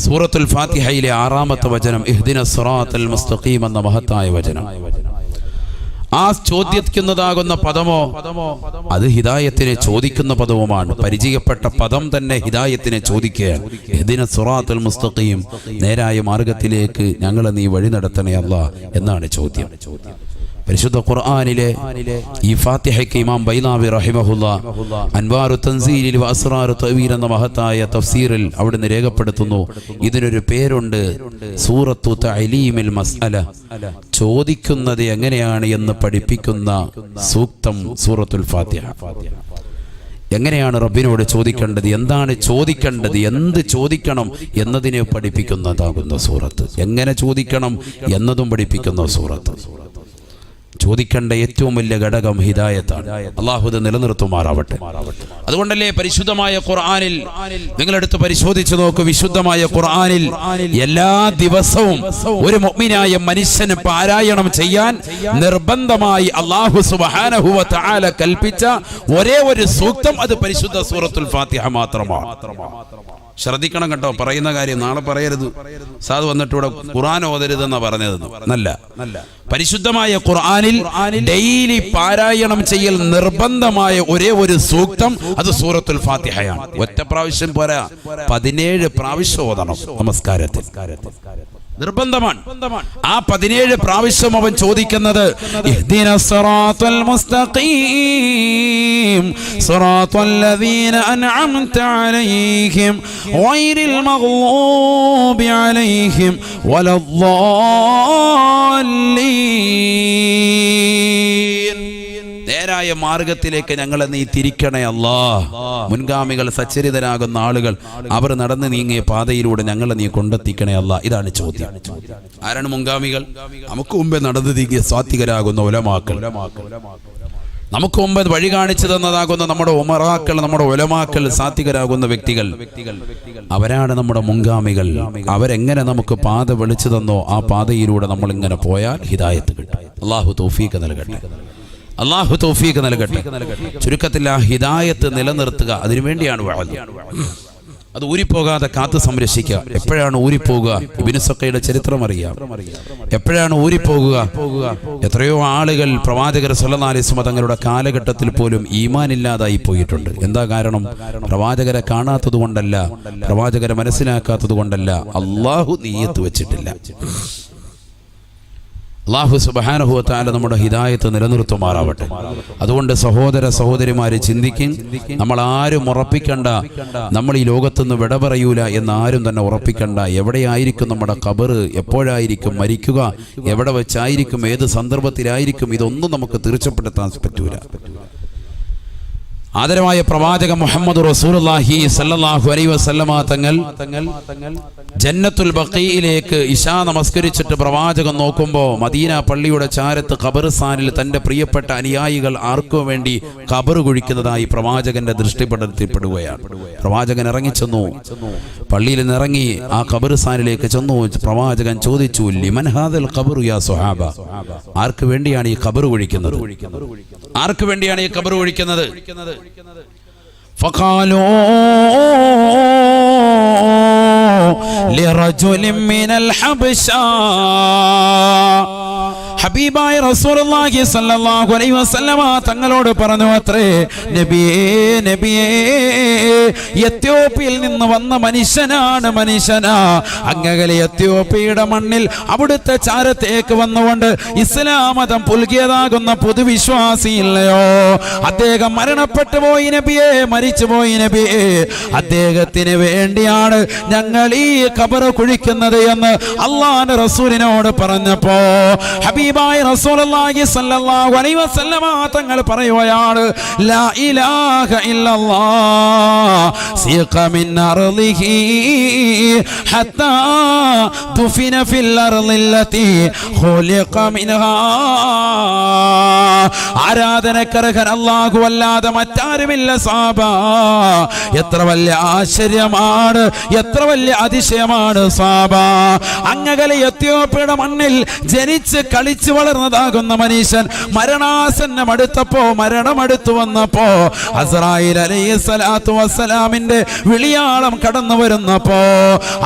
സൂറത്തുൽ ഫാത്തിഹയിലെ 6-ാമത്തെ വചനം, ഇഹ്ദിനസ് സിറാത്തൽ മുസ്തഖീം എന്ന മഹത്തായ വചനം. ആ ചോദിക്കുന്നതാകുന്ന പദമോ അത് ഹിദായത്തിനെ ചോദിക്കുന്ന പദവുമാണ്. പരിചയപ്പെട്ട പദം തന്നെ ഹിദായത്തിനെ ചോദിക്കുകയാണ്. ഇഹ്ദിനസ് സിറാത്തൽ മുസ്തഖീം, നേരായ മാർഗത്തിലേക്ക് ഞങ്ങളെ നീ വഴി നടത്തണേ അല്ലാഹ് എന്നാണ് ചോദ്യം. പരിശുദ്ധ ഖുർആനിലെ ഈ ഫാത്തിഹയ്ക്ക് ഇമാം ബൈലാവി റഹിമഹുല്ലാഹ് അൻവാറു തൻസീലിൽ വ അസ്റാറു തഅവീൽ എന്ന മഹത്തായ തഫ്സീറിൽ അവിടുന്ന് രേഖപ്പെടുത്തുന്നു, ഇതിനൊരു പേരുണ്ട്, സൂറത്തു തഅലീമിൽ മസ്അല, ചോദിക്കുന്നത് എങ്ങനെയാണ് എന്ന് പഠിപ്പിക്കുന്ന സൂക്തം സൂറത്തുൽ ഫാത്തിഹ. എങ്ങനെയാണ് റബ്ബിനോട് ചോദിക്കേണ്ടത്, എന്താണ് ചോദിക്കേണ്ടത്, എന്ത് ചോദിക്കണം എന്നതിനെ പഠിപ്പിക്കുന്നതാകുന്ന സൂറത്ത്. എങ്ങനെ ചോദിക്കണം എന്നതും പഠിപ്പിക്കുന്ന സൂറത്ത്. ചോദിക്കേണ്ട ഏറ്റവും വലിയ ഘടകം ഹിദായത്താണ്. അല്ലാഹു ഇത് നിലനിർത്തുമാറാവട്ടെ. അതുകൊണ്ടല്ലേ പരിശുദ്ധമായ ഖുർആനിൽ നിങ്ങളെടുത്ത് പരിശോധിച്ചു നോക്കൂ, വിശുദ്ധമായ ഖുർആനിൽ എല്ലാ ദിവസവും ഒരു മുഅ്മിനായ മനുഷ്യന് പാരായണം ചെയ്യാൻ നിർബന്ധമായി അല്ലാഹു സുബ്ഹാനഹു വ തആല കൽപ്പിച്ച ഒരേ ഒരു സൂക്തം അത് പരിശുദ്ധ സൂറത്തുൽ ഫാത്തിഹ മാത്രമാണ്. ശ്രദ്ധിക്കണം കേട്ടോ, പറയുന്ന കാര്യം നാളെ പറയരുത്, സാധു വന്നിട്ട് ഇവിടെ ഖുർആൻ ഓതരുതെന്നാ പറഞ്ഞതെന്ന്. നല്ല പരിശുദ്ധമായ ഖുർആനിൽ ഡെയിലി പാരായണം ചെയ്യൽ നിർബന്ധമായ ഒരേ ഒരു സൂക്തം അത് സൂറത്തുൽ ഫാത്തിഹയാണ്. ഒറ്റ പ്രാവശ്യം പോരാ, 17 പ്രാവശ്യം ഓതണം നമസ്കാരത്തിൽ, നിർബന്ധമാണ്. ആ 17 പ്രാവശ്യം അവൻ ചോദിക്കുന്നത് ഇഹ്ദിനസ് സിറാത്തൽ മുസ്തഖീം സിറാത്തൽ ലദീന അൻഅംത അലൈഹിം ഗൈറിൽ മഗ്ളൂബി അലൈഹിം വലദ്ദാല്ലീൻ, നേരായ മാർഗത്തിലേക്ക് ഞങ്ങളെ നീ തിരിക്കണേ അല്ലാഹ്. മുൻഗാമികൾ സച്ചരിതരാകുന്ന ആളുകൾ അവർ നടന്നു നീങ്ങിയ പാതയിലൂടെ ഞങ്ങളെ നീ കൊണ്ടെത്തിക്കണേ അല്ലാഹ്. ഇതാണ് ചോദ്യം. ആരാണ് മുൻഗാമികൾ? നമുക്ക് മുമ്പേ നടന്നു നീങ്ങിയ സ്വാത്വികരാകുന്ന ഉലമാക്കൾ, നമുക്ക് മുമ്പ് വഴി കാണിച്ചു തന്നതാകുന്ന നമ്മുടെ ഉമറാക്കൾ, നമ്മുടെ ഉലമാക്കൾ, സാത്വികരാകുന്ന വ്യക്തികൾ, അവരാണ് നമ്മുടെ മുൻഗാമികൾ. അവരെങ്ങനെ നമുക്ക് പാത വെളിച്ചു തന്നോ ആ പാതയിലൂടെ നമ്മൾ ഇങ്ങനെ പോയാൽ ഹിദായത്ത് കിട്ടും. അല്ലാഹു തൗഫീഖ് നൽകട്ടെ, അല്ലാഹു തൗഫീഖ് നൽകട്ടെ. ചുരുക്കത്തിൽ ആ ഹിദായത്ത് നിലനിർത്തുക, അതിനുവേണ്ടിയാണ് വഅദ്. അത് ഊരിപ്പോകാതെ കാത്തു സംരക്ഷിക്കുക. എപ്പോഴാണ് ഊരിപ്പോകുക? ഇബ്നു സഖയുടെ ചരിത്രം അറിയാം. എപ്പോഴാണ് ഊരിപ്പോകുക? എത്രയോ ആളുകൾ പ്രവാചകർ സല്ലല്ലാഹു അലൈഹി വസല്ലം തങ്ങളുടെ കാലഘട്ടത്തിൽ പോലും ഈമാനില്ലാതായി പോയിട്ടുണ്ട്. എന്താ കാരണം? പ്രവാചകരെ കാണാത്തത് കൊണ്ടല്ല, പ്രവാചകരെ മനസ്സിലാക്കാത്തത് കൊണ്ടല്ല, അല്ലാഹു നിയ്യത്ത് വെച്ചിട്ടില്ല. അല്ലാഹു സുബ്ഹാനഹു വ തആല നമ്മുടെ ഹിദായത്ത് നിലനിർത്തുമാറാവട്ടെ. അതുകൊണ്ട് സഹോദര സഹോദരിമാരെ ചിന്തിക്കും, നമ്മൾ ആരും ഉറപ്പിക്കണ്ട നമ്മൾ ഈ ലോകത്തുനിന്ന് വിട പറയൂല എന്ന് ആരും തന്നെ ഉറപ്പിക്കണ്ട. എവിടെയായിരിക്കും നമ്മുടെ ഖബർ, എപ്പോഴായിരിക്കും മരിക്കുക, എവിടെ വെച്ചായിരിക്കും, ഏത് സന്ദർഭത്തിലായിരിക്കും, ഇതൊന്നും നമുക്ക് തീർച്ചപ്പെടുത്താൻ പറ്റൂല. ആദരവായ പ്രവാചക മുഹമ്മദ് റസൂലുള്ളാഹി സല്ലല്ലാഹു അലൈഹി വസല്ലമ തങ്ങൾ ജന്നത്തുൽ ബഖീയിലേക്ക് ഇശാ നമസ്കരിച്ചിട്ട് പ്രവാചകൻ നോക്കുമ്പോൾ മദീന പള്ളിയുടെ ചാരത്ത് ഖബർസ്ഥാനിൽ തന്റെ പ്രിയപ്പെട്ട അനുയായികൾ ആർക്കു വേണ്ടി ഖബർ കുഴിക്കുന്നതായി പ്രവാചകന്റെ ദൃഷ്ടിപ്പെടുകയാണ്. പ്രവാചകൻ ഇറങ്ങിച്ചെന്നു, പള്ളിയിൽ നിന്നിറങ്ങി ആ ഖബർസ്ഥാനിലേക്ക് ചെന്നു. പ്രവാചകൻ ചോദിച്ചു, ലിമൻ ഹാദൽ ഖബറു യാ സ്വഹാബ, ആർക്ക് വേണ്ടിയാണ് ഈ ഖബർ കുഴിക്കുന്നത്? ആർക്ക് വേണ്ടിയാണ് ഈ ഖബർ കുഴിക്കുന്നത്? ഫഖാലൂ ലിറജുലിൻ മിനൽ ഹബശ. ഹബീബായ റസൂലുള്ളാഹി സ്വല്ലല്ലാഹു അലൈഹി വസല്ലമ തങ്ങളോട് പറഞ്ഞു അത്രേ, നബിയേ നബിയേ, എത്യോപ്യയിൽ നിന്ന് വന്ന മനുഷ്യനാ. അങ്ങകലെ എത്യോപ്യയുടെ മണ്ണിൽ അവിടുത്തെ ചാരത്തേക്ക് വന്നുകൊണ്ട് ഇസ്ലാം മതം പുൽകിയതാകുന്ന പൊതുവിശ്വാസിയില്ലയോ, അദ്ദേഹം മരണപ്പെട്ടു പോയി നബിയേ, മരിച്ചുപോയി നബിയേ. അദ്ദേഹത്തിന് വേണ്ടിയാണ് ഞങ്ങൾ ഈ ഖബർ കുഴിക്കുന്നത് എന്ന് അല്ലാഹുവിന്റെ റസൂലിനോട് പറഞ്ഞപ്പോ ഹബീബായ റസൂലുള്ളാഹി സ്വല്ലല്ലാഹു അലൈഹി വസല്ലമ തങ്ങൾ പറയുകയാണ്, ലാ ഇലാഹ ഇല്ലല്ലാഹ് സീഖ മിൻ അർളിഹി ഹത്താ ദുഫിന ഫിൽ അർളില്ലതി ഖുലിഖ മിൻഹാ. ആരാധനക്കർഹൻ അല്ലാഹു അല്ലാതെ മറ്റാരുമില്ല സാബ. എത്ര വലിയ ആശ്ചര്യമാണ്, എത്ര വലിയ അതിശയമാണ് സാബ. അങ്ങകലെ എത്യോപ്യയുടെ മണ്ണിൽ ജനിച്ച് കളിച്ചു വളർന്നതാകുന്ന മനുഷ്യൻ മരണമടുത്തു വന്നപ്പോ അസ്രായീൽ അലൈഹിസ്സലാത്തു വസ്സലാമിന്റെ വിളിയാളം കടന്നു വരുന്നപ്പോ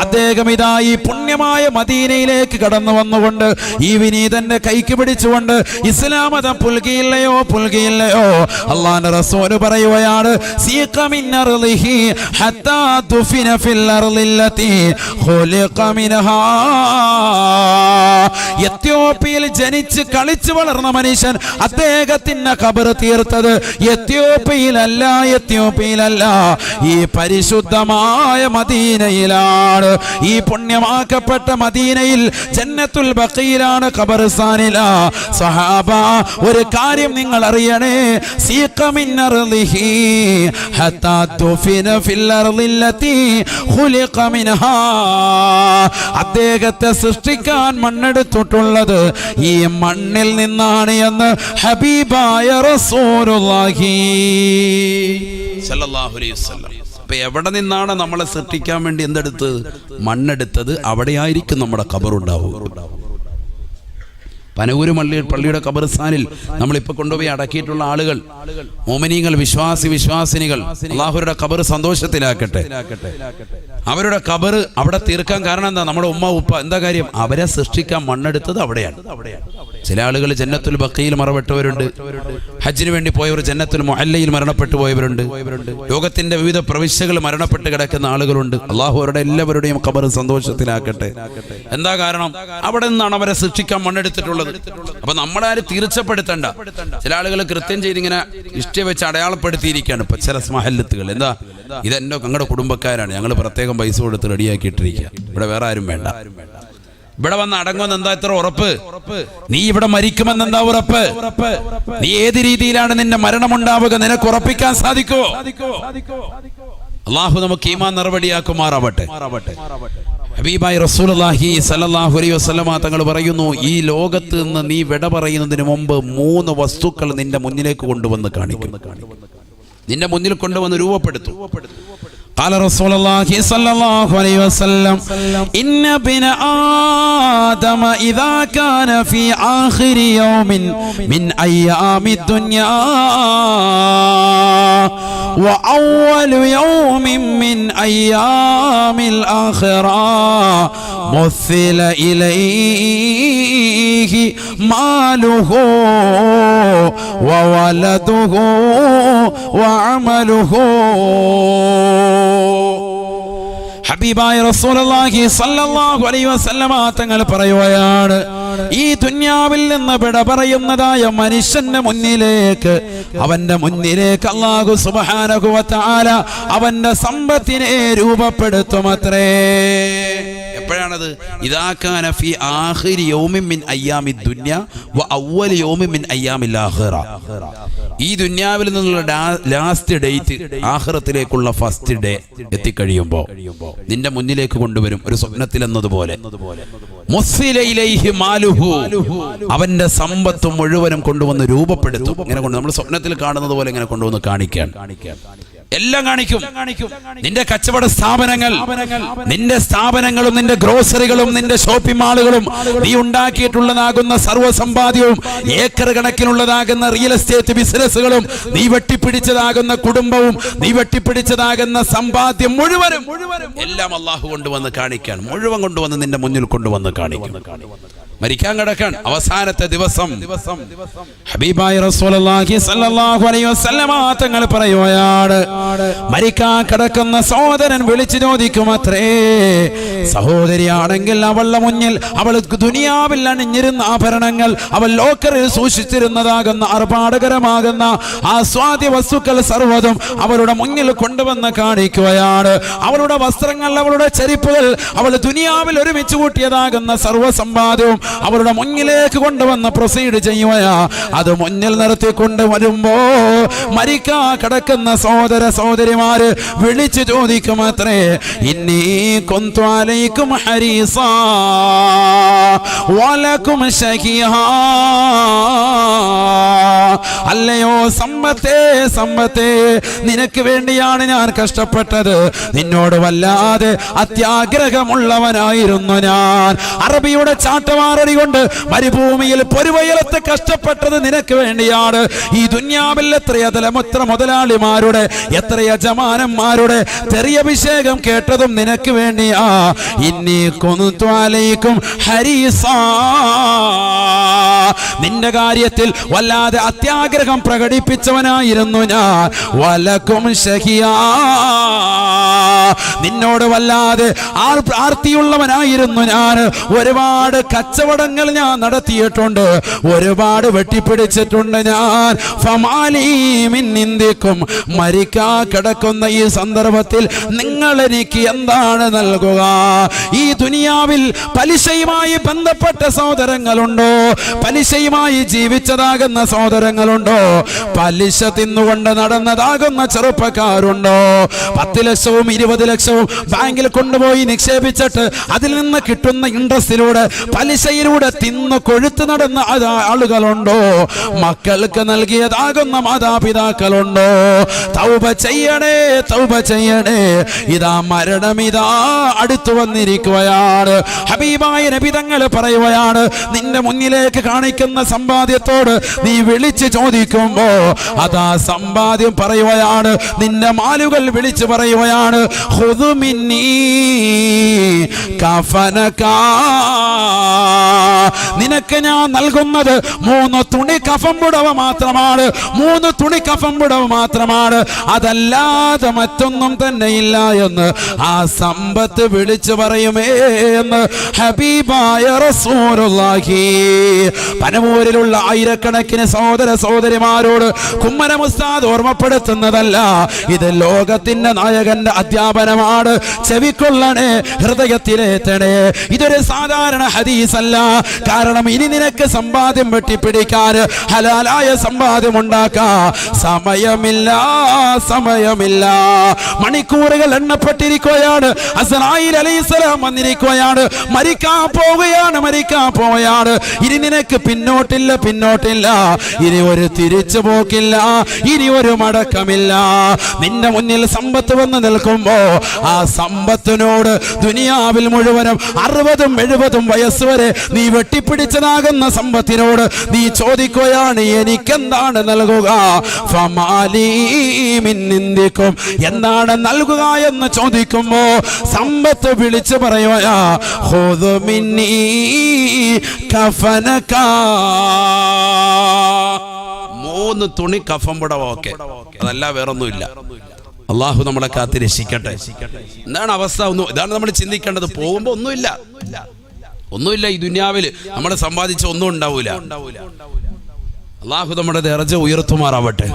അദ്ദേഹം ഇതാ ഈ പുണ്യമായ മദീനയിലേക്ക് കടന്നു വന്നുകൊണ്ട് ഈ വിനീതന്റെ കൈക്ക് പിടിച്ചുകൊണ്ട് ഇസ്ലാം മതം പുൽകിയില്ലയോ. അല്ലാഹുവിന്റെ റസൂൽ പറയുകയാണ്, സീഖ മിൻ അർളിഹി ഹത്താ ദുഫിന ഫിൽ അർളില്ലതി ഖുലിഖ മിൻഹാ. എത്യോപ്യയിൽ ജനിച്ച് കളിച്ചു വളർന്ന മനുഷ്യൻ അദ്ദേഹത്തിന്റെ ഖബർ തീർത്തത് എത്യോപ്യയിലല്ല, ഈ പരിശുദ്ധമായ മദീനയിലാണ്. ഈ പുണ്യമാക്കപ്പെട്ട മദീനയിൽ ജന്നത്തുൽ ബഖീലാണ്, ഖബർസ്ഥാനിലാ. സഹാബ, ഒരു കാര്യം നിങ്ങൾ അറിയണേ, സീഖ മിൻ അർളിഹി ഹത്താ ദുഫിന ഫിൽ അർളില്ലതി ഖുലിഖ മിൻഹാ. അദ്ദേഹത്തെ സൃഷ്ടിക്കാൻ മണ്ണെടുത്തിട്ടുള്ളത് ഈ മണ്ണിൽ നിന്നാണ് എന്ന് ഹബീബായ റസൂലുള്ളാഹി സ്വല്ലല്ലാഹു അലൈഹി വസല്ലം. അപ്പൊ എവിടെ നിന്നാണ് നമ്മളെ സൃഷ്ടിക്കാൻ വേണ്ടി എന്തെടുത്തത്? മണ്ണെടുത്തത്. അവിടെയായിരിക്കും നമ്മുടെ ഖബറുണ്ടാവുക. പനവൂര് പള്ളിയുടെ ഖബർസ്ഥാനിൽ നമ്മളിപ്പോൾ കൊണ്ടുപോയി അടക്കിയിട്ടുള്ള ആളുകൾ, മോമിനീങ്ങൾ, വിശ്വാസിനികൾ, അല്ലാഹുവിന്റെ ഖബർ സന്തോഷത്തിലാക്കട്ടെ. അവരുടെ ഖബർ അവിടെ തീർക്കാൻ കാരണം എന്താ? നമ്മുടെ ഉമ്മ ഉപ്പ. എന്താ കാര്യം? അവരെ സൃഷ്ടിക്കാൻ മണ്ണെടുത്തത് അവിടെയാണ്. ചില ആളുകൾ ജന്നത്തുൽ ബഖീൽ മറപ്പെട്ടവരുണ്ട്, ഹജ്ജിന് വേണ്ടി പോയവർ ജന്നത്തുൽ മുഅല്ലയിൽ മരണപ്പെട്ടു പോയവരുണ്ട്, ലോകത്തിന്റെ വിവിധ പ്രവിശ്യകൾ മരണപ്പെട്ട് കിടക്കുന്ന ആളുകളുണ്ട്. അല്ലാഹു അവരുടെ എല്ലാവരുടെയും ഖബർ സന്തോഷത്തിലാക്കട്ടെ. എന്താ കാരണം? അവിടെ നിന്നാണ് അവരെ സൃഷ്ടിക്കാൻ മണ്ണെടുത്തിട്ടുള്ളത്. അപ്പൊ നമ്മളാരും തീർച്ചപ്പെടുത്തണ്ട. ചില ആളുകൾ കൃത്യം ചെയ്തിങ്ങനെ ഇഷ്ടി വെച്ച് അടയാളപ്പെടുത്തിയിരിക്കുകയാണ്. ഇപ്പൊ ചില മഹല്ലത്തുകൾ, എന്താ ഇതെന്നോ ഞങ്ങളുടെ കുടുംബക്കാരാണ്, ഞങ്ങൾ പ്രത്യേകം പൈസ കൊടുത്ത് റെഡിയാക്കിയിട്ടിരിക്കുക, ഇവിടെ വേറെ ആരും വേണ്ട, ഇവിടെ വന്ന് അടങ്ങുമെന്ന് എന്താ ഇത്ര ഉറപ്പ്? നീ ഇവിടെ മരിക്കുമെന്ന് എന്താ ഉറപ്പ്? നീ ഏത് രീതിയിലാണ് നിന്റെ മരണമുണ്ടാവുക നിനക്ക് ഉറപ്പിക്കാൻ സാധിക്കോ? അല്ലാഹു നമുക്ക് ഈമാൻ നടപടിയാക്കുമാറാവട്ടെ. ഹബീബായ റസൂലുള്ളാഹി സ്വല്ലല്ലാഹു അലൈഹി വസല്ലമ തങ്ങൾ പറയുന്നു, ഈ ലോകത്ത് നിന്ന് നീ വിട പറയുന്നതിന് മുമ്പ് 3 വസ്തുക്കൾ നിന്റെ മുന്നിലേക്ക് കൊണ്ടുവന്ന് കാണിക്കും, നിന്റെ മുന്നിൽ കൊണ്ടുവന്ന് രൂപപ്പെടുത്തും. قال رسول الله صلى الله عليه وسلم إن ابن آدم إذا كان في آخر يوم من أيام الدنيا وأول يوم من أيام الآخرة مثل إليه ماله وولده وعمله. ഹബീബായ റസൂലുള്ളാഹി സ്വല്ലല്ലാഹു അലൈഹി വസല്ലമ തങ്ങൾ പറയുകയാണ്, ഈ ദുനിയാവിൽ നിന്ന് വിട പറയുന്നതായ മനുഷ്യന്റെ മുന്നിലേക്ക്, അവന്റെ മുന്നിലേക്ക് അല്ലാഹു സുബ്ഹാനഹു വ തആല അവന്റെ സമ്പത്തിനെ രൂപപ്പെടുത്തുമത്രേ. എപ്പോഴാണത്? ഇദാ കാന ഫീ ആഖിരി യൗമിൻ മിൻ അയ്യാമി ദുനിയ വ അവ്വൽ യൗമിൻ മിൻ അയ്യാമിൽ ആഖിറ. ഈ ദുനിയാവിൽ നിന്നുള്ള ലാസ്റ്റ് ഡേറ്റ് ആഖിറത്തിലേക്കുള്ള ഫസ്റ്റ് ഡേ എത്തിക്കഴിയുമ്പോൾ നിന്റെ മുന്നിലേക്ക് കൊണ്ടുവരും, ഒരു സ്വപ്നത്തിൽ എന്നതുപോലെ. മുസ്സില ഇലൈഹി മാലുഹു, അവന്റെ സമ്പത്ത് മുഴുവനും കൊണ്ടുവന്ന് രൂപപ്പെടുത്തും. ഇങ്ങനെ കൊണ്ട് നമ്മൾ സ്വപ്നത്തിൽ കാണുന്നത് പോലെ ഇങ്ങനെ കൊണ്ടുവന്ന് കാണിക്കാൻ. എല്ലാം കാണിക്കും. നിന്റെ കച്ചവട സ്ഥാപനങ്ങൾ, നിന്റെ സ്ഥാപനങ്ങളും നിന്റെ ഗ്രോസറികളും നിന്റെ ഷോപ്പിംഗ് മാളുകളും, നീ ഉണ്ടാക്കിയിട്ടുള്ളതാകുന്ന സർവ്വസമ്പാദ്യവും, ഏക്കർ കണക്കിനുള്ളതാകുന്ന റിയൽ എസ്റ്റേറ്റ് ബിസിനസ്സുകളും, നീ വെട്ടിപ്പിടിച്ചതാകുന്ന കുടുംബവും, നീ വെട്ടിപ്പിടിച്ചതാകുന്ന സമ്പാദ്യം മുഴുവനും എല്ലാം അള്ളാഹു കൊണ്ടുവന്ന് കാണിക്കാൻ, മുഴുവൻ കൊണ്ടുവന്ന് നിന്റെ മുന്നിൽ കൊണ്ടുവന്ന് കാണിക്കും. മരിക്കാൻ കിടക്കാൻ അവസാനത്തെ ദിവസം ഹബീബായ റസൂലുള്ളാഹി സ്വല്ലല്ലാഹു അലൈഹി വസല്ലമ തങ്ങൾ പറയുകയാണ്, മരിക്കാൻ കിടക്കുന്ന സഹോദരൻ വിളിച്ചു ചോദിക്കുമത്രേ, സഹോദരിയാണെങ്കിൽ അവളുടെ മുന്നിൽ അവൾ ദുനിയാവിൽ അണിഞ്ഞിരുന്ന ആഭരണങ്ങൾ, അവൾ ലോക്കറിൽ സൂക്ഷിച്ചിരുന്നതാകുന്ന ആർഭാടകരമാകുന്ന ആസ്വാദ്യ വസ്തുക്കൾ സർവ്വതും അവളുടെ മുന്നിൽ കൊണ്ടുവന്ന് കാണിക്കുകയാണ്. അവളുടെ വസ്ത്രങ്ങൾ, അവളുടെ ചെരിപ്പുകൾ, അവൾ ദുനിയാവിൽ ഒരുമിച്ച് കൂട്ടിയതാകുന്ന സർവ്വസമ്പാദ്യവും അവരുടെ മുന്നിലേക്ക് കൊണ്ടുവന്ന് പ്രൊസീഡ് ചെയ്യുകയാ. അത് മുന്നിൽ നിർത്തിക്കൊണ്ട് വരുമ്പോ മരിക്കാ കിടക്കുന്ന സഹോദര സഹോദരിമാര് വിളിച്ചു ചോദിക്കുമത്രേ, ഇന്നീ കുന്തു അലൈക്കും ഹരീസാ വലക്കും ശഖിഹാ, അല്ലയോ സമ്പത്തേ സമ്പത്തേ, നിനക്ക് വേണ്ടിയാണ് ഞാൻ കഷ്ടപ്പെട്ടത്, നിന്നോട് വല്ലാതെ അത്യാഗ്രഹമുള്ളവനായിരുന്നു ഞാൻ. അറബിയുടെ ചാട്ടവാറടി കൊണ്ട് മരുഭൂമിയിൽ പൊരുവയലത്ത് കഷ്ടപ്പെട്ടത് നിനക്ക് വേണ്ടിയാണ്. ഈ ദുന്യാവിൽ എത്ര മുതലാളിമാരുടെ, എത്ര യജമാനന്മാരുടെ തെറിയഭിഷേകം കേട്ടതും നിനക്ക് വേണ്ടിയാ. ഇന്നീ കുന്തു അലൈക്കും ഹരീസാ, നിന്റെ കാര്യത്തിൽ വല്ലാതെ അത്യാഗ്രഹം പ്രകടിപ്പിച്ചവനായിരുന്നു ഞാൻ. വലക്കും ശഖിയാ, നിന്നോട് വല്ലാതെ ആർത്തിയുള്ളവനായിരുന്നു ഞാൻ. ഒരുപാട് കച്ചവടങ്ങൾ ഞാൻ നടത്തിയിട്ടുണ്ട്, ഒരുപാട് വെട്ടിപ്പിടിച്ചിട്ടുണ്ട് ഞാൻ. ഫമാലീ മിൻ നിന്ദിക്കും, മരിക്കാ കിടക്കുന്ന ഈ സന്ദർഭത്തിൽ നിങ്ങൾ എനിക്ക് എന്താണ് നൽകുക? ഈ ദുനിയാവിൽ പലിശയുമായി ബന്ധപ്പെട്ട സഹോദരങ്ങളുണ്ടോ? പലിശയുമായി ജീവിച്ചതാകുന്ന സഹോദരങ്ങളുണ്ടോ? പലിശ തിന്നുകൊണ്ട് നടന്നതാകുന്ന ചെറുപ്പക്കാരുണ്ടോ? 10 ലക്ഷവും 20 ലക്ഷവും ബാങ്കിൽ കൊണ്ടുപോയി നിക്ഷേപിച്ചിട്ട് അതിൽ നിന്ന് കിട്ടുന്ന ഇൻട്രസ്റ്റിലൂടെ, പലിശയിലൂടെ തിന്നു കൊഴുത്ത് നടന്ന ആളുകളുണ്ടോ? മക്കൾക്ക് നൽകിയതാകുന്ന മാതാപിതാക്കളുണ്ടോ? തൗബ ചെയ്യണേ, തൗബ ചെയ്യണേ, ഇതാ മരണം ഇതാ അടുത്തു വന്നിരിക്കുകയാണ്. ഹബീബായ നബി തങ്ങൾ പറയുകയാണ്, നിന്റെ മുന്നിലേക്ക് കാണിക്കുന്ന സമ്പാദ്യത്തോട് നീ വിളിച്ചു ചോദിക്കുമ്പോ അതാ സമ്പാദ്യം പറയുകയാണ്, നിന്റെ മാലുകൾ വിളിച്ചു പറയുകയാണ്, ഖുദ് മിന്നീ കഫനകാ, നിനക്ക് ഞാൻ നൽകുന്നത് 3 തുണി കഫൻ പുടവ മാത്രമാണ്, 3 തുണി കഫൻ പുടവ മാത്രമാണ്, അതല്ലാതെ മറ്റൊന്നും തന്നെ ഇല്ല എന്ന് ആ സമ്പത്ത് വിളിച്ചു പറയുമേ എന്ന് ഹബീബായ റസൂലുള്ളാഹി. പനമൂരിലുള്ള ആയിരക്കണക്കിന് സഹോദര സഹോദരിമാരോട് കുമ്മനം ഉസ്താദ് ഓർമ്മപ്പെടുത്തുന്നതല്ല, ഇത് ലോകത്തിന്റെ നായകന്റെ അധ്യാപനമാണ്. ചെവിക്കൊള്ളണേ, ഹൃദയത്തിലേറ്റണേ. ഇതൊരു സാധാരണ ഹദീസല്ല. കാരണം ഇനി നിനക്ക് സമ്പാദ്യം വെട്ടിപ്പിടിക്കാൻ, ഹലാലായ സമ്പാദ്യം ഉണ്ടാക്കാൻ സമയമില്ല, സമയമില്ല. മണിക്കൂറുകൾ എണ്ണപ്പെട്ടിരിക്കുകയാണ്. അസ്രായീൽ അലൈഹിസ്സലാം വന്നിരിക്കുകയാണ്. മരിക്കാൻ പോവുകയാണ്, മരിക്കാൻ പോവുകയാണ്. ഇനി നിനക്ക് പിന്നോട്ടില്ല, പിന്നോട്ടില്ല. ഇനി ഒരു തിരിച്ചു പോക്കില്ല, ഇനി ഒരു മടക്കമില്ല. നിന്റെ മുന്നിൽ സമ്പത്ത് വന്ന് നിൽക്കുമ്പോ ആ സമ്പത്തിനോട് ദുനിയാവിൽ മുഴുവനും 60ഉം 70ഉം വയസ്സ് വരെ നീ വെട്ടിപ്പിടിച്ചതാകുന്ന സമ്പത്തിനോട് നീ ചോദിക്കുകയാണ്, എനിക്കെന്താണ് നൽകുക? ഫമാലീ മിൻ നിന്ദിക്കും, എന്താണ് നൽകുക എന്ന് ചോദിക്കുമ്പോ സമ്പത്ത് വിളിച്ചു പറയുകയാ, ഖുദ് മിന്നീ കഫനകാ, 3 തുണി കഫൻ പുടവ. ഓക്കെ, അതല്ല വേറൊന്നുമില്ല. അള്ളാഹു നമ്മളെ കാത്ത് രക്ഷിക്കട്ടെ. എന്താണ് അവസ്ഥ? ഇതാണ് നമ്മൾ ചിന്തിക്കേണ്ടത്. പോകുമ്പോ ഒന്നുമില്ല, ഒന്നുമില്ല. ഈ ദുനിയാവിൽ നമ്മൾ സമ്പാദിച്ച ഒന്നും ഉണ്ടാവൂല. അള്ളാഹു നമ്മുടെ ദർജ ഉയർത്തുമാറാവട്ടെ.